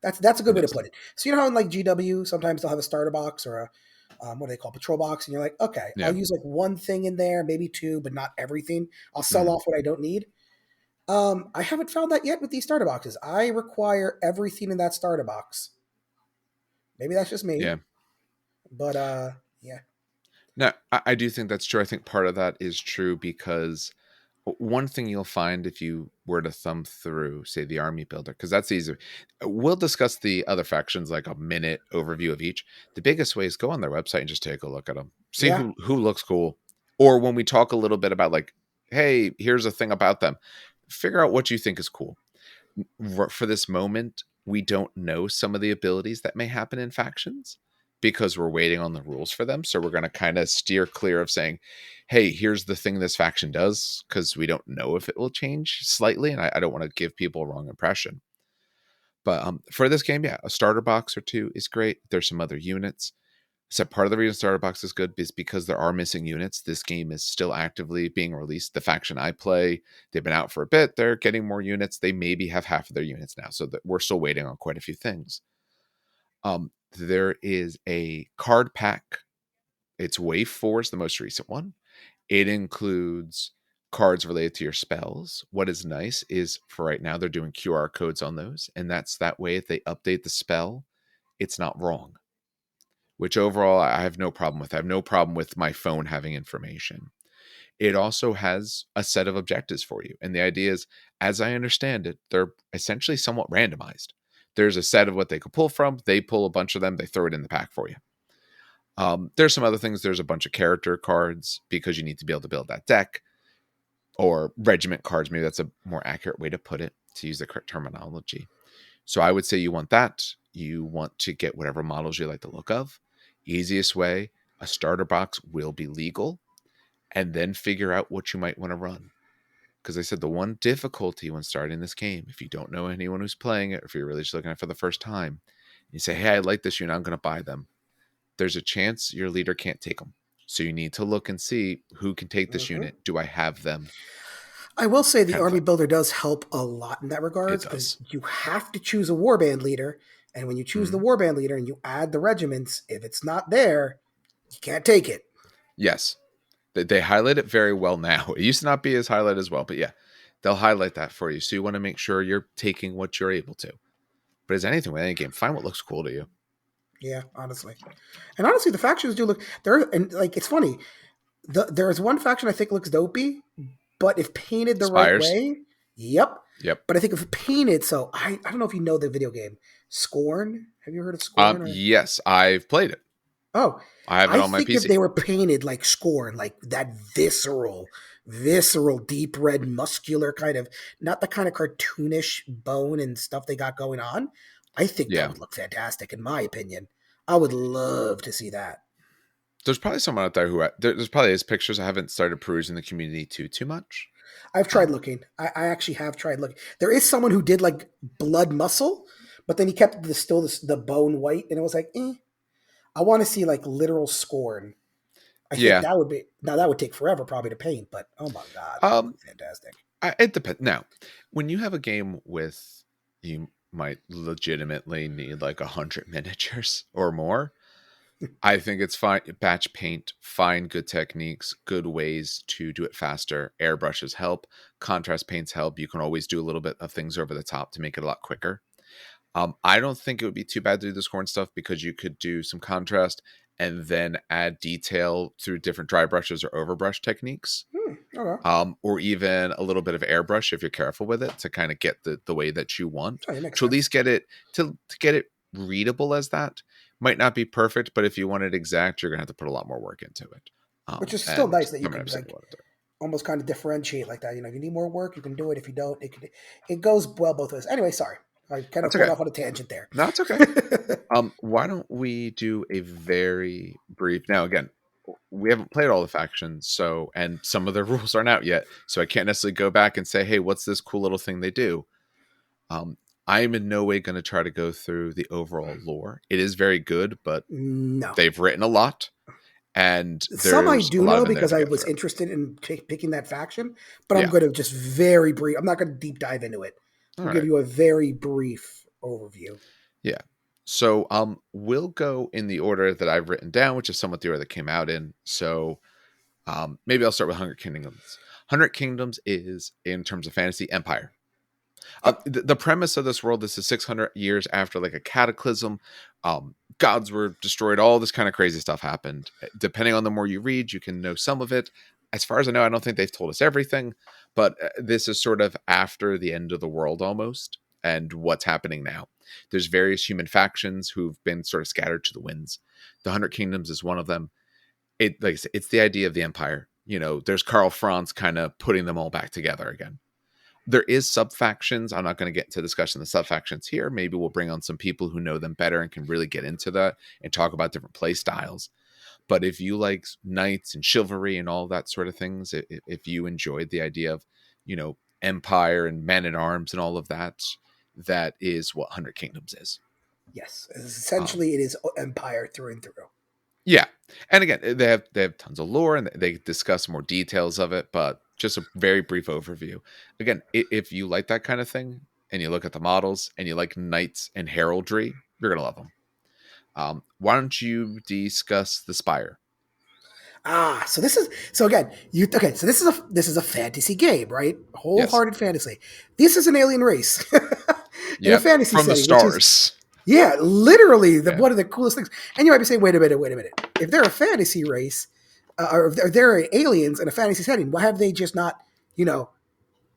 That's a good it way to is. put it. So you know how in like GW sometimes they'll have a starter box or a what do they call patrol box, and you're like, okay, I'll Yeah. use like one thing in there, maybe two, but not everything. I'll sell Mhm. off what I don't need. I haven't found that yet with these starter boxes. I require everything in that starter box. Maybe that's just me, Yeah. but yeah, No, I do think that's true. I think part of that is true because one thing you'll find if you were to thumb through, say, the army builder, because that's easy. We'll discuss the other factions like a minute overview of each. The biggest way is go on their website and just take a look at them, see yeah, who looks cool, or when we talk a little bit about like, hey, here's a thing about them, figure out what you think is cool. For this moment, we don't know some of the abilities that may happen in factions because we're waiting on the rules for them. So we're going to kind of steer clear of saying, hey, here's the thing this faction does, because we don't know if it will change slightly. And I don't want to give people a wrong impression. But for this game, yeah, a starter box or two is great. There's some other units. So part of the reason starter box is good is because there are missing units. This game is still actively being released. The faction I play, they've been out for a bit. They're getting more units. They maybe have half of their units now, so that we're still waiting on quite a few things. There is a card pack. It's Wave 4 is the most recent one. It includes cards related to your spells. What is nice is for right now they're doing QR codes on those, and that's that way if they update the spell, it's not wrong, which overall I have no problem with. I have no problem with my phone having information. It also has a set of objectives for you. And the idea is, as I understand it, they're essentially somewhat randomized. There's a set of what they could pull from. They pull a bunch of them, they throw it in the pack for you. There's some other things. There's a bunch of character cards because you need to be able to build that deck, or regiment cards. Maybe that's a more accurate way to put it, to use the correct terminology. So I would say you want that. You want to get whatever models you like the look of. Easiest way, a starter box will be legal, and then figure out what you might want to run. Because I said the one difficulty when starting this game, if you don't know anyone who's playing it, or if you're really just looking at it for the first time, you say, hey, I like this unit, I'm going to buy them. There's a chance your leader can't take them. So you need to look and see who can take this hmm unit. Do I have them? I will say the Kind of army thing. builder does help a lot in that It regards because does. you have to choose a warband leader, and when you choose the Mhm. warband leader and you add the regiments, if it's not there, you can't take it. Yes. They highlight it very well now. It used to not be as highlighted as well, but yeah, they'll highlight that for you. So you want to make sure you're taking what you're able to. But as anything with any game, find what looks cool to you. Yeah, honestly, and honestly, the factions do look there. And like, it's funny. There's one faction I think looks dopey, but if painted the right Spires. way, yep. Yep. But I think if painted, so I don't know if you know the video game Scorn. Have you heard of Scorn? Or Yes, I've played it. oh, I have it I on my think if PC. they were painted like Scorn, like that visceral, deep red, muscular kind of, not the kind of cartoonish bone and stuff they got going on, I think that Yeah. would look fantastic in my opinion. I would love to see that. There's probably someone out there who there's probably is pictures. I haven't started perusing the community too much. I've tried looking. I actually have tried looking. There is someone who did like blood muscle, but then he kept the bone white, and it was like, I want to see like literal scorn. I think Yeah. that would be now that would take forever probably to paint, but oh my god, that would Um, look fantastic. it depends. Now, when you have a game with, you might legitimately need like 100 miniatures or more. I think it's fine. Batch paint, find good techniques, good ways to do it faster. Airbrushes help. Contrast paints help. You can always do a little bit of things over the top to make it a lot quicker. I don't think it would be too bad to do the scorn stuff because you could do some contrast and then add detail through different dry brushes or overbrush techniques. Okay. Or even a little bit of airbrush if you're careful with it to kind of get the way that you want Oh, that makes to at sense. least get it to get it readable as that. Might not be perfect, but if you want it exact, you're gonna have to put a lot more work into it. Which is still And nice that you I'm gonna could have to like what to do. almost kind of differentiate like that. You know, if you need more work, you can do it. If you don't, it goes well both ways. Anyway, sorry, I kind That's of went okay. off on a tangent there. No, it's okay. Why don't we do a very brief? Now, again, we haven't played all the factions, so and some of the rules aren't out yet, so I can't necessarily go back and say, "Hey, what's this cool little thing they do?" Um, I am in no way going to try to go through the overall lore. It is very good, but No. they've written a lot, and Some I there's a do lot know of in there because to I get was through. interested in picking that faction, but I'm Yeah. going to just very brief. I'm not going to deep dive into it. All I'll give right. you a very brief overview. Yeah. So we'll go in the order that I've written down, which is somewhat the order that came out in. So maybe I'll start with Hundred Kingdoms. Hundred Kingdoms is, in terms of fantasy, empire. Yep. The premise of this world, this is 600 years after like a cataclysm. Gods were destroyed. All this kind of crazy stuff happened. Depending on the more you read, you can know some of it. As far as I know, I don't think they've told us everything, but this is sort of after the end of the world almost and what's happening now. There's various human factions who've been sort of scattered to the winds. The Hundred Kingdoms is one of them. It, like I said, it's the idea of the empire. You know, there's Karl Franz kind of putting them all back together again. There is sub factions. I'm not going to get into discussion of the sub factions here. Maybe we'll bring on some people who know them better and can really get into that and talk about different play styles. But if you like knights and chivalry and all that sort of things, if you enjoyed the idea of, you know, empire and men at arms and all of that, that is what Hundred Kingdoms is. Yes. Um, Essentially, it is empire through and through. yeah, and again, they have tons of lore and they discuss more details of it, but just a very brief overview. Again, if you like that kind of thing and you look at the models and you like knights and heraldry, you're gonna love them. Why don't you discuss the Spire? So this is so again. You okay? So this is a fantasy game, right? Yes. Wholehearted fantasy. This is an alien race in a Yep. fantasy From the setting, which is stars. yeah, literally Yeah. one of the coolest things. And you might be saying, wait a minute, wait a minute. If they're a fantasy race, or if they're aliens in a fantasy setting, why have they just not, you know,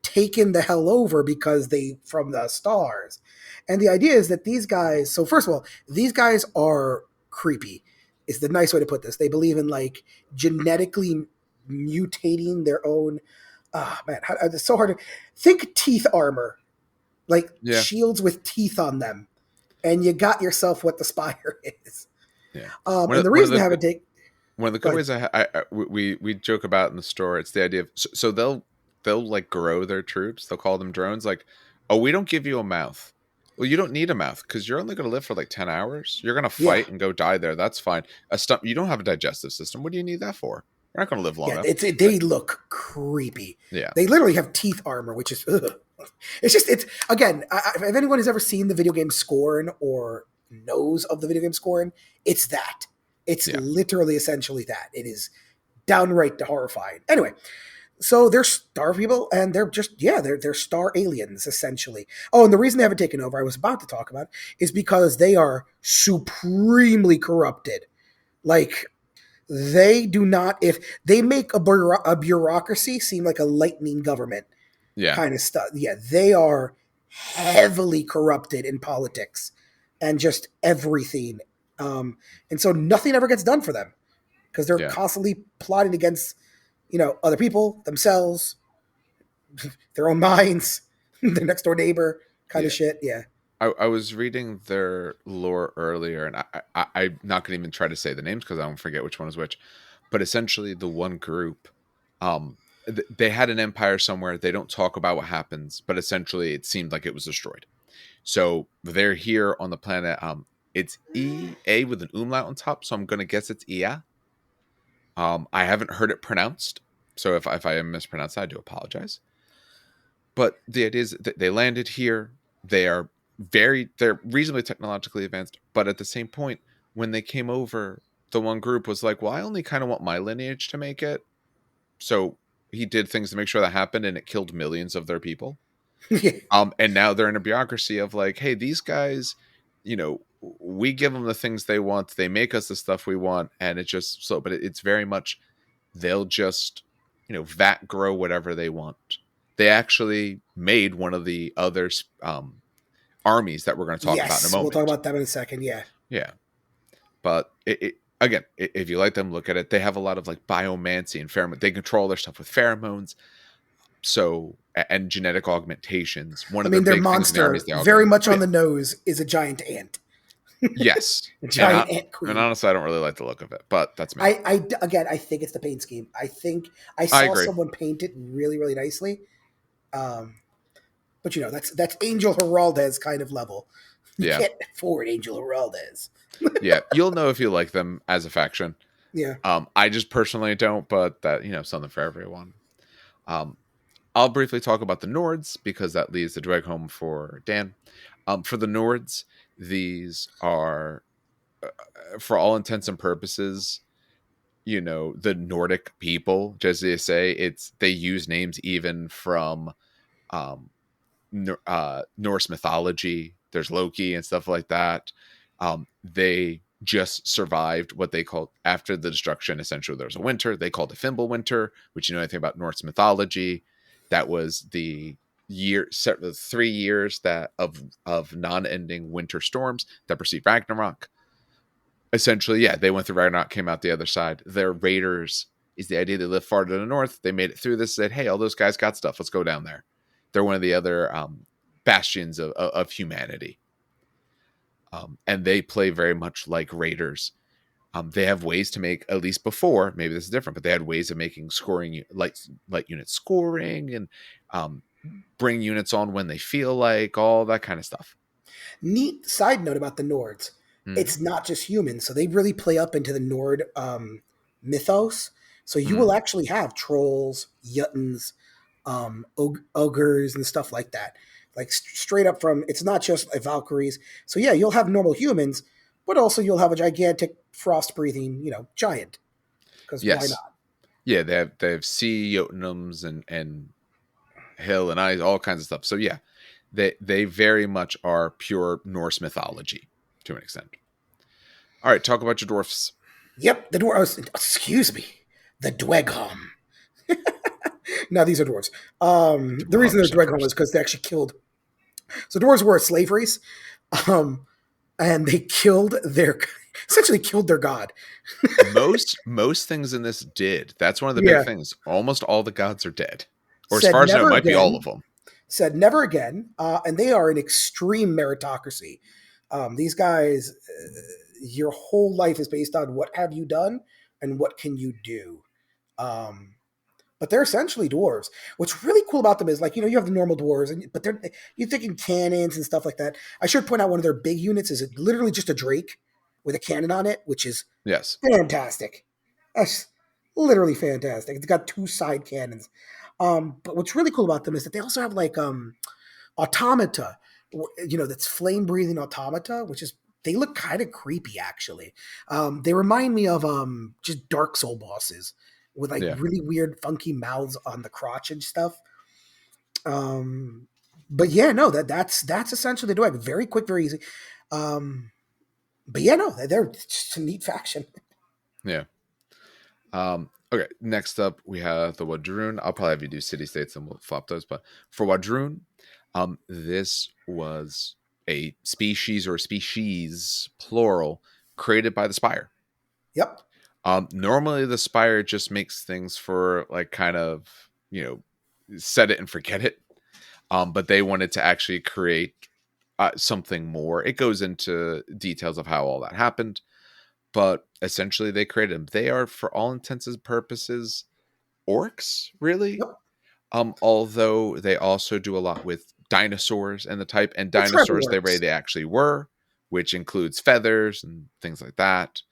taken the hell over because they from the stars? And the idea is that these guys. So first of all, these guys are creepy. Is the nice way to put this. They believe in like genetically mutating their own. Ah, man, it's so hard to think. Teeth armor, like Yeah. shields with teeth on them, and you got yourself what the Spire is. Yeah. And the One of reason they the haven't taken, one of the go good ahead. ways we joke about in the store, it's the idea of so they'll like grow their troops. They'll call them drones. Like, oh, we don't give you a mouth. Well, you don't need a mouth because you're only going to live for like 10 hours. You're going to Yeah, fight and go die there. That's fine. A stump. You don't have a digestive system. What do you need that for? You're not going to live long yeah, enough. they look creepy. Yeah. They literally have teeth armor, which is ugh. It's again. If anyone has ever seen the video game Scorn or knows of the video game Scorn, it's that. It's Yeah. literally essentially that. It is downright horrifying. Anyway, so they're star people, and they're just they're star aliens essentially. Oh, and the reason they haven't taken over, I was about to talk about, is because they are supremely corrupted. Like they do not, if they make a bureaucracy seem like a lightning government Yeah. kind of stuff. Yeah, they are heavily corrupted in politics and just everything. And so nothing ever gets done for them because they're Yeah. constantly plotting against, other people, themselves, their own minds, their next door neighbor kind of Yeah. shit. Yeah. I was reading their lore earlier, and I'm not going to even try to say the names because I don't forget which one is which. But essentially, the one group, um, they had an empire somewhere. They don't talk about what happens, but essentially, it seemed like it was destroyed. So they're here on the planet. It's EA with an umlaut on top, so I'm going to guess it's Ea. I haven't heard it pronounced, so if I mispronounced, I do apologize. But the idea is that they landed here. They are they're reasonably technologically advanced, but at the same point, when they came over, the one group was like, "Well, I only kind of want my lineage to make it." So he did things to make sure that happened, and it killed millions of their people. And now they're in a bureaucracy of like, "Hey, these guys, we give them the things they want. They make us the stuff we want, and it's just so." But it's very much they'll just vat grow whatever they want. They actually made one of the other armies that we're going to talk about in a Yes, we'll talk moment. about that in a second. Yeah. Yeah, but again, if you like them, look at it. They have a lot of like biomancy and pheromone. They control their stuff with pheromones. So and genetic augmentations. One I of their mean, their big things in the army is monster, the very augment. much Oh on yeah, the nose, is a giant ant, yes, a and giant ant queen. honestly, I don't really like the look of it, but that's me. Again, I think it's the paint scheme. I think I I saw agree. someone paint it really, really nicely. Um, but that's Angel Heraldez kind of level. You Yeah, can't afford Angel Heraldez. yeah. You'll know if you like them as a faction. Yeah. I just personally don't, but that something for everyone. Um, I'll briefly talk about the Nords because that leaves the drag home for Dan. For the Nords, these are, for all intents and purposes, the Nordic people. Just as they say, they use names even from um, Norse mythology. There's Loki and stuff like that. They just survived what they called after the destruction. Essentially, there was a winter. They called it Fimble Winter, which anything about Norse mythology. That was the 3 years that of non-ending winter storms that precede Ragnarok. Essentially, yeah, they went through Ragnarok, came out the other side. Their raiders is the idea they live far to the north. They made it through this, said, hey, all those guys got stuff. Let's go down there. They're one of the other bastions of humanity. And they play very much like raiders. They have ways to make, at least before, maybe this is different, but they had ways of making scoring, light unit scoring and bring units on when they feel like, all that kind of stuff. Neat side note about the Nords. Mm-hmm. It's not just humans, so they really play up into the Nord mythos. So you Mm-hmm. will actually have trolls, Juttons, ogres, and stuff like that. Like straight up from, it's not just Valkyries. So yeah, you'll have normal humans, but also you'll have a gigantic frost breathing, giant. Because why Yes. not? Yeah, they have sea Jotunums and hill and ice, all kinds of stuff. So yeah, they very much are pure Norse mythology to an extent. All right, talk about your dwarfs. Yep, the dwarves. Excuse me, the Dweghom. Now these are dwarves. The reason they're Dweghom Dwarves. is because they actually killed. So dwarves were a slave race, um, and they killed their essentially killed their god. Most things in this did. That's one of the big Yeah, things. Almost all the gods are dead, or as said far as I know, it never might be all of again. them. Said never again, and they are an extreme meritocracy. These guys, your whole life is based on what have you done and what can you do. Um, but they're essentially dwarves. What's really cool about them is like you have the normal dwarves, but you're thinking cannons and stuff like that. I should point out one of their big units is literally just a drake with a cannon on it, which is Yes. fantastic. That's literally fantastic. It's got two side cannons. But what's really cool about them is that they also have like automata, that's flame breathing automata, which is they look kind of creepy actually. They remind me of just Dark Soul bosses with like Yeah. really weird, funky mouths on the crotch and stuff. Um, but yeah, no, that's essentially the do. Very quick, very easy. Um, but yeah, no, they're just a neat faction. Yeah. Okay. Next up, we have the Wadroon. I'll probably have you do city states and we'll flop those. But for Wadroon, this was a species or species plural created by the Spire. Yep. Normally the Spire just makes things for like kind of set it and forget it. But they wanted to actually create. something more. It goes into details of how all that happened, but essentially they created them. They are, for all intents and purposes, orcs, really. Yep. Although they also do a lot with dinosaurs and the type, and It's very dinosaurs the way works. they actually were, which includes feathers and things like that.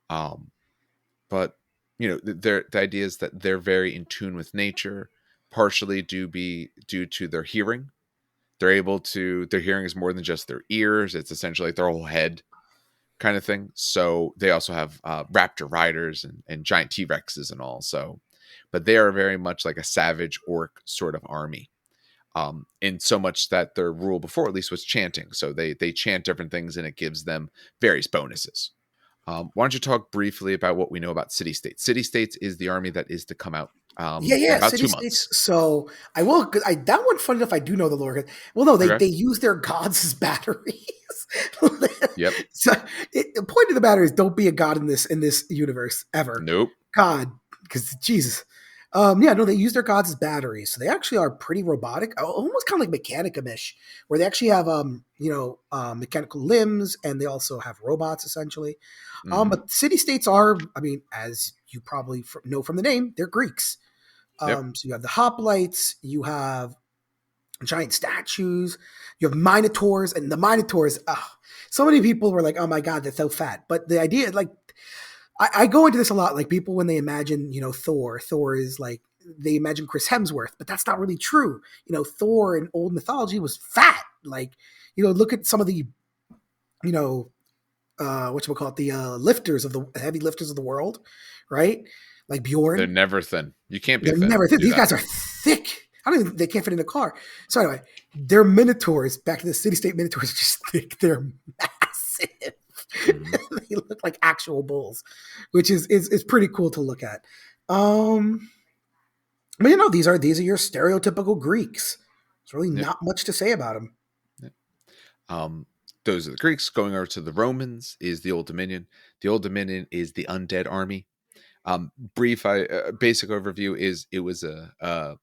Um, but the idea is that they're very in tune with nature, partially due to their hearing. They're able to Their hearing is more than just their ears; it's essentially like their whole head kind of thing. So they also have raptor riders and giant T-Rexes and all. So, but they are very much like a savage orc sort of army. In so much that their rule before at least was chanting. So they chant different things and it gives them various bonuses. Why don't you talk briefly about what we know about city states? City states is the army that is to come out Yeah, in yeah, about city 2 months. states. So I will. That one, funny enough, I do know the lore. Well, no, Okay. they use their gods as batteries. Yep. So the point of the matter is, don't be a god in this universe ever. Nope. God, because Jesus. Yeah, no, they use their gods as batteries, so they actually are pretty robotic, almost kind of like Mechanicum-ish, where they actually have mechanical limbs, and they also have robots essentially. Hmm. But city states are, I mean, as you probably know from the name, they're Greeks. Yep. So you have the hoplites, you have giant statues, you have minotaurs, and the minotaurs. So many people were like, "Oh my god, they're so fat." But the idea, like, I go into this a lot. Like people when they imagine, Thor is like they imagine Chris Hemsworth, but that's not really true. Thor in old mythology was fat. Like, look at some of the, you know, what you call it, the lifters of the heavy lifters of the world, right? Like They're Bjorn. never thin. You can't be They're thin never to thin. do These that. guys are thick. I don't even, they can't fit in a car. So anyway, their minotaurs, back to the city state minotaurs, are just thick. They're massive. Hmm. They look like actual bulls, which is pretty cool to look at. Um, but these are your stereotypical Greeks. There's really Yep. not much to say about them. Yep. Um, those are the Greeks. Going over to the Romans is the Old Dominion. The Old Dominion is the undead army. Basic overview is it was a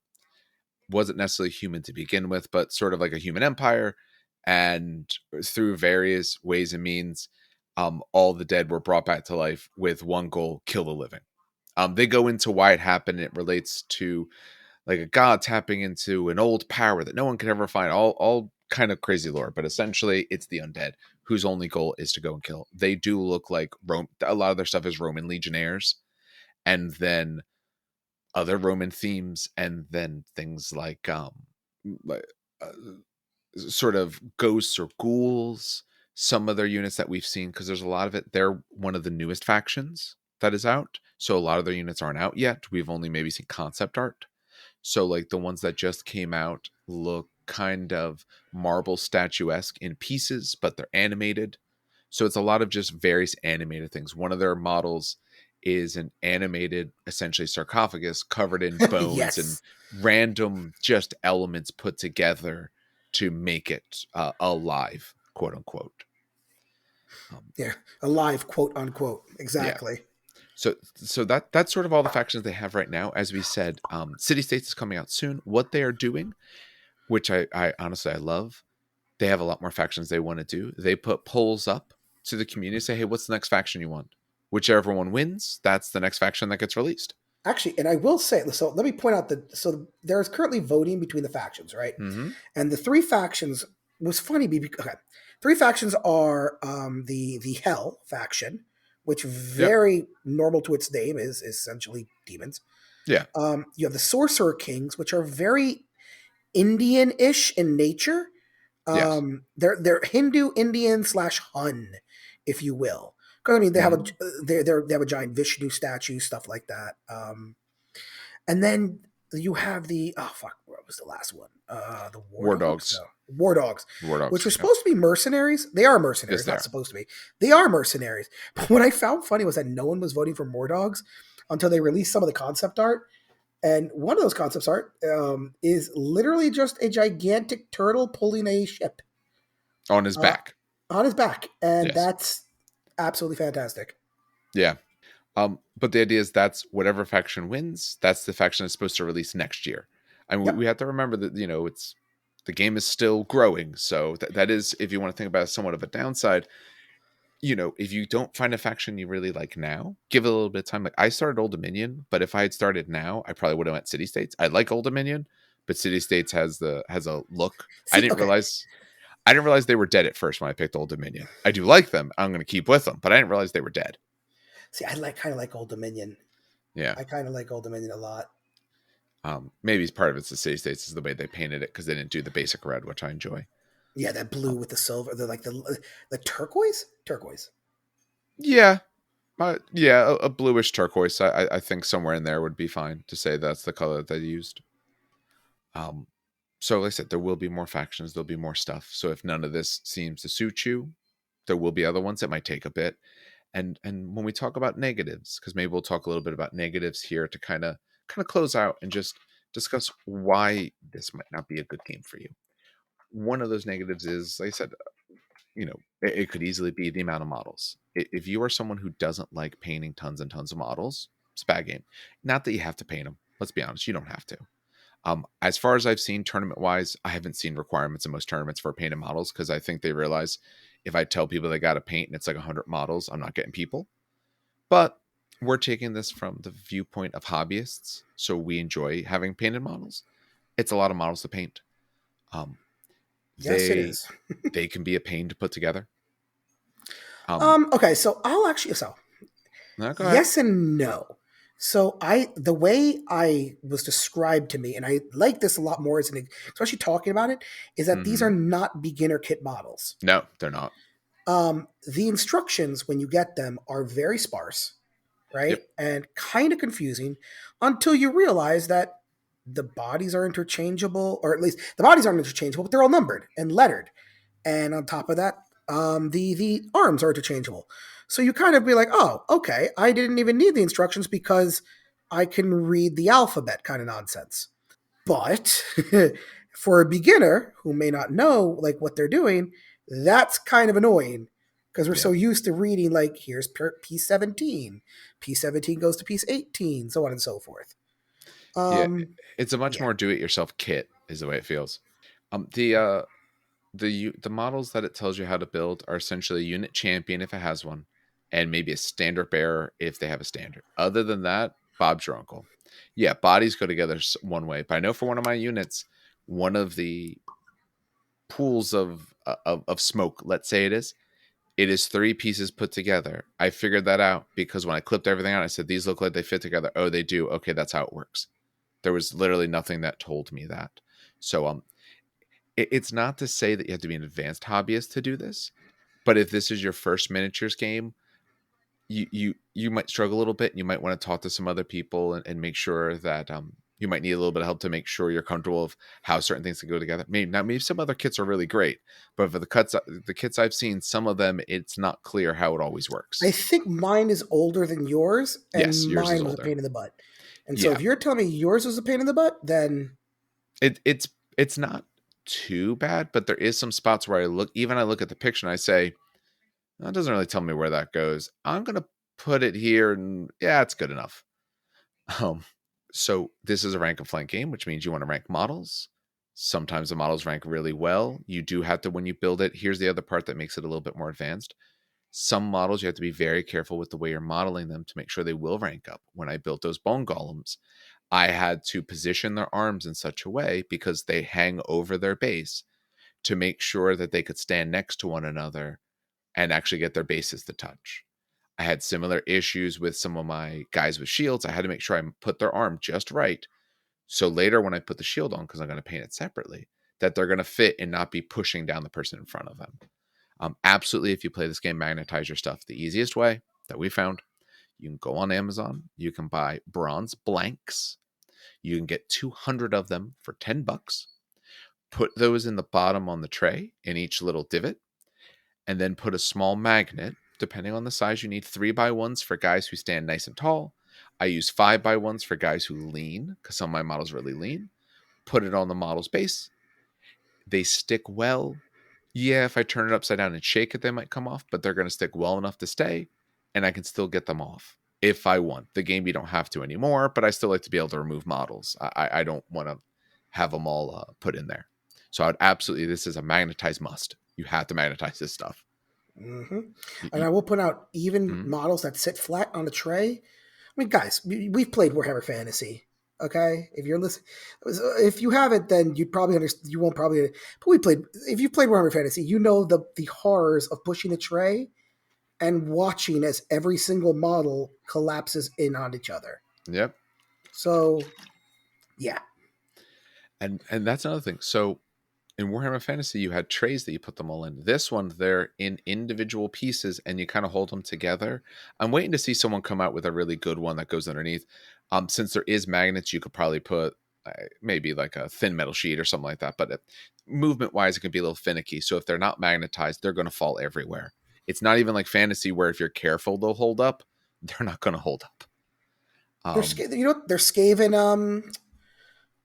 wasn't necessarily human to begin with, but sort of like a human empire. And through various ways and means, all the dead were brought back to life with one goal: kill the living. They go into why it happened. It relates to like a god tapping into an old power that no one could ever find. All kind of crazy lore, but essentially it's the undead whose only goal is to go and kill. They do look like Rome. A lot of their stuff is Roman legionnaires, and then other Roman themes, and then things like uh, sort of ghosts or ghouls. Some of their units that we've seen, because there's a lot of it. They're one of the newest factions that is out, so a lot of their units aren't out yet. We've only maybe seen concept art. So like the ones that just came out look kind of marble statuesque in pieces, but they're animated. So it's a lot of just various animated things. One of their models is an animated, essentially sarcophagus covered in bones and Yes, random just elements put together to make it alive, quote unquote. Um, yeah, alive, quote unquote, yeah. exactly. So that's sort of all the factions they have right now. As we said, City States is coming out soon. What they are doing, which I honestly I love, they have a lot more factions they want to do. They put polls up to the community, say, hey, what's the next faction you want? Whichever one wins, that's the next faction that gets released. Actually, and I will say, so let me point out that so there's currently voting between the factions, right? Mm-hmm. And the three factions was funny because okay, three factions are the Hell faction, which Yep. very normal to its name is essentially demons. Yeah. You have the Sorcerer Kings, which are very Indian-ish in nature. Yes. They're Hindu Indian slash Hun, if you will. Because I mean, Mm-hmm. they have a giant Vishnu statue, stuff like that. And then you have the oh fuck, what was the last one? The War War Dogs? dogs. No. War Dogs, War which dogs. were Yep. supposed to be mercenaries. They are Yes, mercenaries, they not are. supposed to be. They are mercenaries. But what I found funny was that no one was voting for War Dogs until they released some of the concept art. And one of those concept art is literally just a gigantic turtle pulling a ship On his uh, back. on his back, and Yes. that's absolutely fantastic. Yeah. But the idea is that's whatever faction wins, that's the faction that's supposed to release next year. And we Yep. have to remember that, it's The game is still growing, so that is, if you want to think about it, somewhat of a downside. If you don't find a faction you really like now, give it a little bit of time. Like I started Old Dominion, but if I had started now, I probably would have went City States. I like Old Dominion, but City States has a look. I See, didn't okay. realize I didn't realize they were dead at first when I picked Old Dominion. I do like them. I'm going to keep with them, but I didn't realize they were dead. See, I kind of like Old Dominion. Yeah. I kind of like Old Dominion a lot. Maybe part of it's the City States is the way they painted it because they didn't do the basic red, which I enjoy. Yeah, that blue with the silver, the turquoise. Yeah, yeah, a bluish turquoise. I think somewhere in there would be fine to say that's the color that they used. Um, so like I said, there will be more factions, there'll be more stuff. So if none of this seems to suit you, there will be other ones that might take a bit. And when we talk about negatives, because maybe we'll talk a little bit about negatives here to kind of close out and just discuss why this might not be a good game for you. One of those negatives is, like I said, it could easily be the amount of models. If you are someone who doesn't like painting tons and tons of models, it's a bad game. Not that you have to paint them. Let's be honest, you don't have to. As far as I've seen tournament wise, I haven't seen requirements in most tournaments for painted models because I think they realize if I tell people they got to paint and it's like 100 models, I'm not getting people. But we're taking this from the viewpoint of hobbyists, so we enjoy having painted models. It's a lot of models to paint. Um, Yes, it they is. they can be a pain to put together. Um, Okay, so I'll actually so no, go ahead. yes and no. So the way I was described to me, and I like this a lot more as especially talking about it, is that these Mm-hmm. are not beginner kit models. No, they're not. The instructions when you get them are very sparse, Yep. right, and kind of confusing until you realize that the bodies are interchangeable, or at least the bodies aren't interchangeable, but they're all numbered and lettered. And on top of that, the arms are interchangeable. So you kind of be like, oh, okay, I didn't even need the instructions because I can read the alphabet, kind of nonsense. But for a beginner who may not know like what they're doing, that's kind of annoying because we're Yeah. so used to reading like here's piece 17, piece 17 goes to piece 18, so on and so forth. Yeah. Um, It's a much yeah, more do-it-yourself kit, is the way it feels. The models that it tells you how to build are essentially a unit champion if it has one, and maybe a standard bearer if they have a standard. Other than that, Bob's your uncle. Yeah, bodies go together one way, but I know for one of my units, one of the pools of smoke, let's say it is three pieces put together. I figured that out because when I clipped everything out, I said these look like they fit together. Oh, they do. Okay, that's how it works. There was literally nothing that told me that. So it's not to say that you have to be an advanced hobbyist to do this, but if this is your first miniatures game, you might struggle a little bit. And you might want to talk to some other people and make sure that you might need a little bit of help to make sure you're comfortable of how certain things can go together. Maybe some other kits are really great, but for the kits I've seen, some of them it's not clear how it always I works. think mine is older than yours, and Yes, yours is mine was a older. pain in the butt. And so Yeah, if you're telling me yours was a pain in the butt, then it's not too bad, but there is some spots where I look at the picture and I say, that doesn't really tell me where that goes. I'm gonna put it here, and yeah, it's good enough. Um, so this is a rank and flank game, which means you want to rank models. Sometimes the models rank really well. You do have to when you build it. Here's the other part that makes it a little bit more advanced. Some models you have to be very careful with the way you're modeling them to make sure they will rank up. When I built those bone golems, I had to position their arms in such a way because they hang over their base to make sure that they could stand next to one another and actually get their bases to touch. I had similar issues with some of my guys with shields. I had to make sure I put their arm just right. So later, when I put the shield on, because I'm going to paint it separately, that they're going to fit and not be pushing down the person in front of them. Absolutely, if you play this game, magnetize your stuff. The easiest way that we found, you can go on Amazon. You can buy bronze blanks. You can get 200 of them for $10. Put those in the bottom on the tray in each little divot and then put a small magnet. Depending on the size, you need 3x1s for guys who stand nice and tall. I use 5x1s for guys who lean because some of my models really lean. Put it on the model's base. They stick well. Yeah, if I turn it upside down and shake it, they might come off, but they're going to stick well enough to stay, and I can still get them off if I want. The game, you don't have to anymore, but I still like to be able to remove models. I don't want to have them all put in there. So I would absolutely, this is a magnetize must. You have to magnetize this stuff. Mm-hmm. You, And you, I will point out, even mm, models that sit flat on a tray. I mean, guys, we've played Warhammer Fantasy. Okay, if you're listening, if you haven't, then you'd probably understand. You won't probably. But we played. If you played Warhammer Fantasy, you know the horrors of pushing a tray and watching as every single model collapses in on each other. yep. So, yeah, And that's another thing. So in Warhammer Fantasy, you had trays that you put them all in. This one, they're in individual pieces, and you kind of hold them together. I'm waiting to see someone come out with a really good one that goes underneath. Since there is magnets, you could probably put maybe like a thin metal sheet or something like that. But movement wise, it can be a little finicky. So if they're not magnetized, they're going to fall everywhere. It's not even like Fantasy where if you're careful, they'll hold up. They're not going to hold up. they're Um, they're Skaven.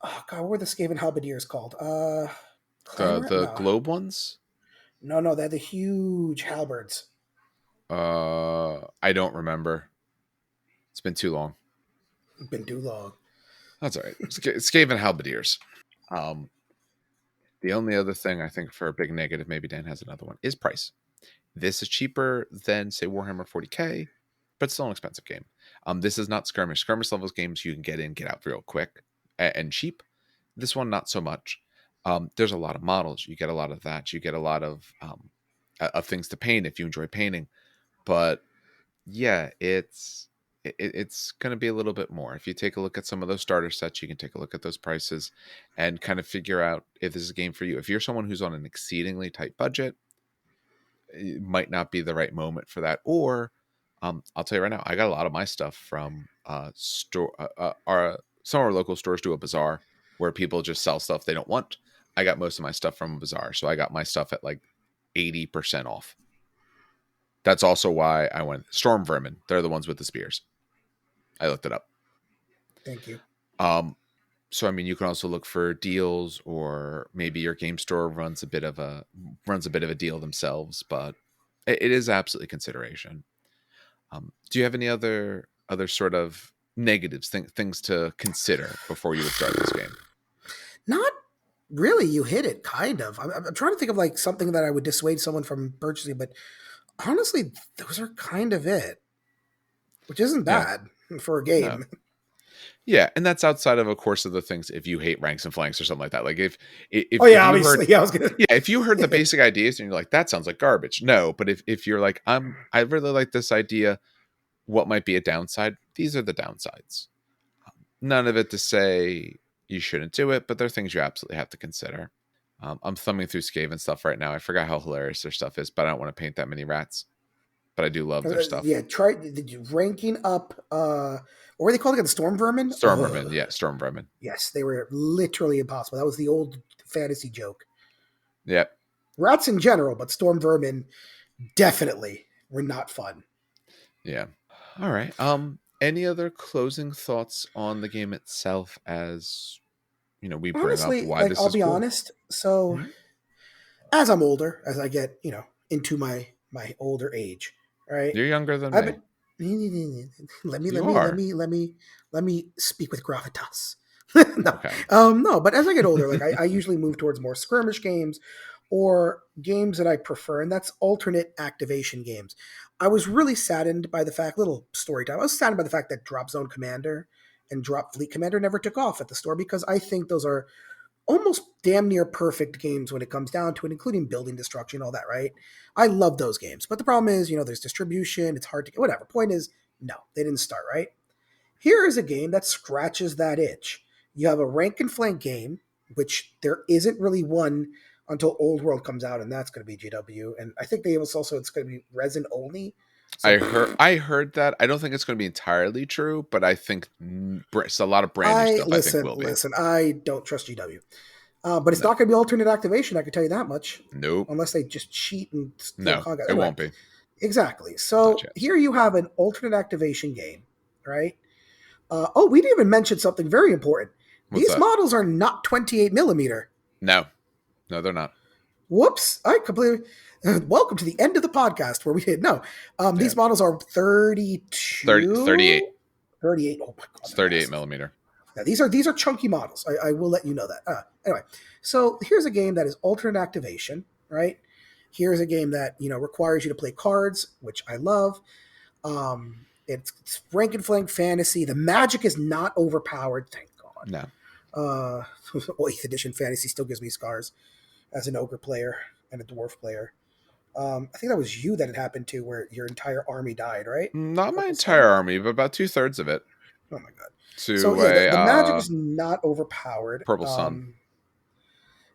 Oh god, what were the Skaven halberdiers called? Clanrat? the No, globe ones, no, they're the huge halberds. I don't remember. It's been too long. Been too long. That's all right. Skaven halberdiers. Um, the only other thing I think for a big negative, maybe Dan has another one, is price. This is cheaper than say Warhammer 40k, but still an expensive game. This is not skirmish. Skirmish levels games you can get in, get out real quick and cheap. This one not so much. There's a lot of models. You get a lot of that. You get a lot of things to paint if you enjoy painting. But yeah, it's going to be a little bit more. If you take a look at some of those starter sets, you can take a look at those prices and kind of figure out if this is a game for you. If you're someone who's on an exceedingly tight budget, it might not be the right moment for that. Or I'll tell you right now, I got a lot of my stuff from store. Some of our local stores do a bazaar where people just sell stuff they don't want. I got most of my stuff from a bazaar, so I got my stuff at like 80% off. That's also why I went Storm Vermin. They're the ones with the spears. I looked it up. Thank you. Um, so I mean, you can also look for deals, or maybe your game store runs a bit of a deal themselves. But it is absolutely consideration. Do you have any other sort of negatives, things to consider before you would start this game? Not really. You hit it, kind of. I'm trying to think of like something that I would dissuade someone from purchasing, but honestly, those are kind of it, which isn't Yeah, bad for a no, game. yeah, and that's outside of course of the things. If you hate ranks and flanks or something like that, like Oh if yeah, you obviously. heard Yeah, I was gonna. yeah, if you heard the basic ideas and you're like, that sounds like garbage. No, but if you're like, I really like this idea, what might be a downside? These are the downsides. None of it to say you shouldn't do it, but there are things you absolutely have to consider. I'm thumbing through Skaven stuff right now. I forgot how hilarious their stuff is, but I don't want to paint that many rats. But I do love their stuff. Yeah, try ranking up. What were they called again? The Storm Vermin. Storm Vermin, yeah, Storm Vermin. Yes, they were literally impossible. That was the old fantasy joke. Yep. Rats in general, but Storm Vermin definitely were not fun. Yeah. All right. Any other closing thoughts on the game itself as we bring up Honestly, why like this I'll is be cool? honest. So Mhm. as I'm older, as I get, into my older age, right? You're younger than I've me. been let me let You me let are. me let me let me speak with gravitas. No, Okay. no. But as I get older, like I usually move towards more skirmish games or games that I prefer, and that's alternate activation games. I was really saddened by the fact, little story time. I was saddened by the fact that Drop Zone Commander and Drop Fleet Commander never took off at the store because I think those are almost damn near perfect games when it comes down to it, including building destruction, all that, right? I love those games. But the problem is, there's distribution, it's hard to get, whatever. Point is, no, they didn't start, right? Here is a game that scratches that itch. You have a rank and flank game, which there isn't really one until Old World comes out, and that's going to be GW. And I think they also it's going to be resin only. So I heard that. I don't think it's going to be entirely true, but I think it's a lot of brand new I stuff I think listen, will be. listen. I don't trust GW, but it's No. not going to be alternate activation. I can tell you that much, Nope. unless they just cheat and steal No, content. it Anyway, won't be. exactly. Not a So chance. here you have an alternate activation game, right? Oh, we didn't even mention something very important. What's These that? models are not 28 millimeter. No. No, they're not. Whoops! I completely. Welcome to the end of the podcast where we did no. Yeah. These models are 38. 32, 38. Oh my god, It's they're 38 massive. millimeter. Now, these are chunky models. I will let you know that. Anyway, so here's a game that is alternate activation, right? Here's a game that requires you to play cards, which I love. It's rank and flank fantasy. The magic is not overpowered, thank God. No. Uh, 8th edition fantasy still gives me scars as an ogre player and a dwarf player. I think that was you that it happened to, where your entire army died, right? Not A my couple entire settings. army, but about 2/3 of it Oh my god. So to yeah, a the magic is not overpowered. purple sun.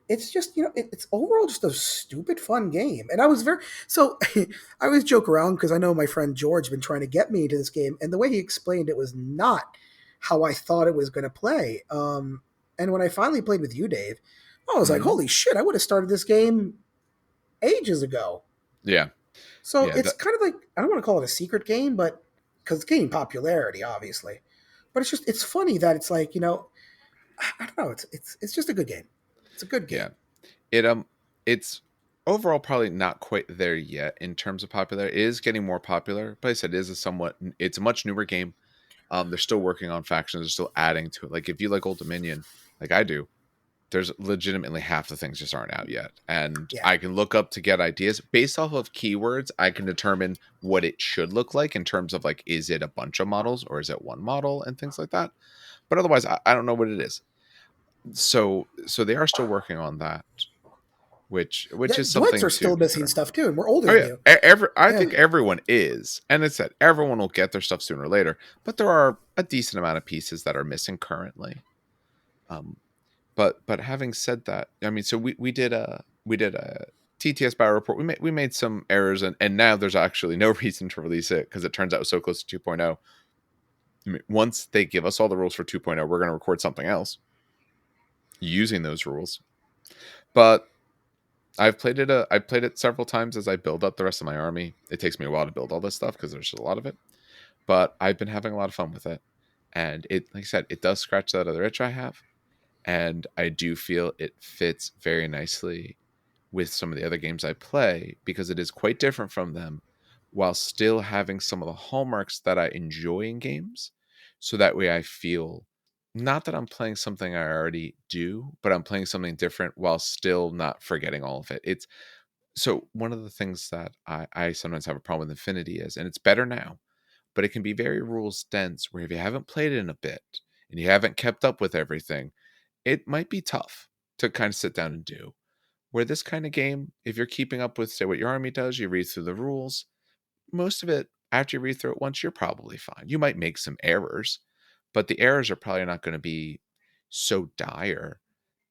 It's just it's overall just a stupid fun game, and I was very so. I always joke around because I know my friend George been trying to get me into this game, and the way he explained it was not how I thought it was going to play. And when I finally played with you, Dave, I was like, Mhm. "Holy shit! I would have started this game ages ago." Yeah. So Yeah. it's kind of like, I don't want to call it a secret game, but because it's gaining popularity, obviously. But it's funny that it's like I don't know. It's just a good game. It's a good Yeah. game. It's overall probably not quite there yet in terms of popular. It is getting more popular, but I said it is it's a much newer game. They're still working on factions, they're still adding to it. Like if you like Old Dominion, like I do, there's legitimately half the things just aren't out yet. And Yeah. I can look up to get ideas based off of keywords. I can determine what it should look like in terms of like, is it a bunch of models or is it one model and things like that. But otherwise, I don't know what it is. So they are still working on that, which Yeah, is Dwights something are to still missing consider. stuff too, and we're older Oh than yeah, you. I Yeah. think everyone is, and it's said everyone will get their stuff sooner or later. But there are a decent amount of pieces that are missing currently. Um, but having said that, I mean, so we did a TTS battle report. We made some errors, and now there's actually no reason to release it because it turns out it was so close to 2.0. I mean, once they give us all the rules for 2.0, we're going to record something else using those rules. But I've played it several times as I build up the rest of my army. It takes me a while to build all this stuff because there's a lot of it. But I've been having a lot of fun with it. And it, like I said, it does scratch that other itch I have. And I do feel it fits very nicely with some of the other games I play because it is quite different from them while still having some of the hallmarks that I enjoy in games. So that way I feel not that I'm playing something I already do, but I'm playing something different while still not forgetting all of it. It's so one of the things that I sometimes have a problem with Infinity is, and it's better now, but it can be very rules dense where if you haven't played it in a bit and you haven't kept up with everything, it might be tough to kind of sit down and do. Where this kind of game, if you're keeping up with, say, what your army does, you read through the rules, most of it, after you read through it once, you're probably fine. You might make some errors, but the errors are probably not going to be so dire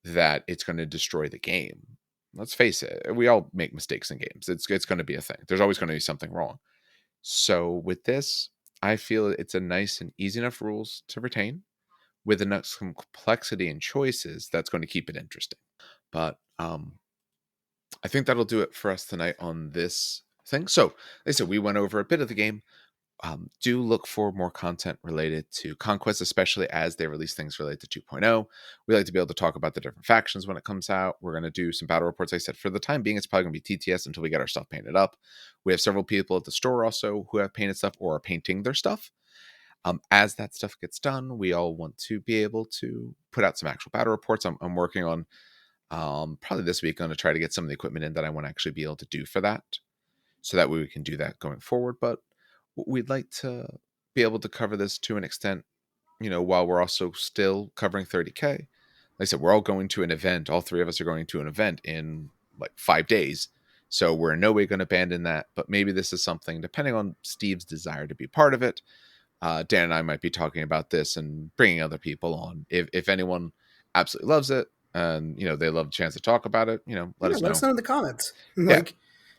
that it's going to destroy the game. Let's face it, we all make mistakes in games. It's going to be a thing. There's always going to be something wrong. So with this, I feel it's a nice and easy enough rules to retain with enough complexity and choices that's going to keep it interesting. But I think that'll do it for us tonight on this thing. So, like I said, we went over a bit of the game. Do look for more content related to Conquest, especially as they release things related to 2.0. We like to be able to talk about the different factions when it comes out. We're going to do some battle reports. Like I said, for the time being, it's probably going to be TTS until we get our stuff painted up. We have several people at the store also who have painted stuff or are painting their stuff. As that stuff gets done, we all want to be able to put out some actual battle reports. I'm working on probably this week. I'm going to try to get some of the equipment in that I want to actually be able to do for that, so that way we can do that going forward. But we'd like to be able to cover this to an extent, while we're also still covering 30K. Like I said, we're all going to an event. All three of us are going to an event in like 5 days. So we're in no way going to abandon that. But maybe this is something, depending on Steve's desire to be part of it. Dan and I might be talking about this and bringing other people on. If anyone absolutely loves it and they love the chance to talk about it, let Yeah, us let us know. know in the comments. Yeah, Like,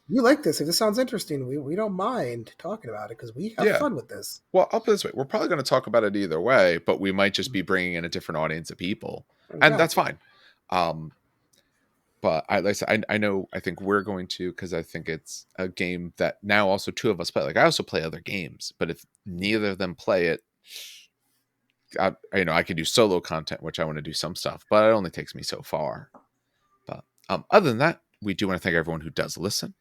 you like this. If this sounds interesting, we don't mind talking about it because we have yeah. fun with this. Well, I'll put it this way: we're probably going to talk about it either way, but we might just be bringing in a different audience of people, and that's Exactly. fine. Um, but like I said, I know I think we're going to because I think it's a game that now also two of us play. Like I also play other games, but if neither of them play it, I can do solo content, which I want to do some stuff, but it only takes me so far. But other than that, we do want to thank everyone who does listen.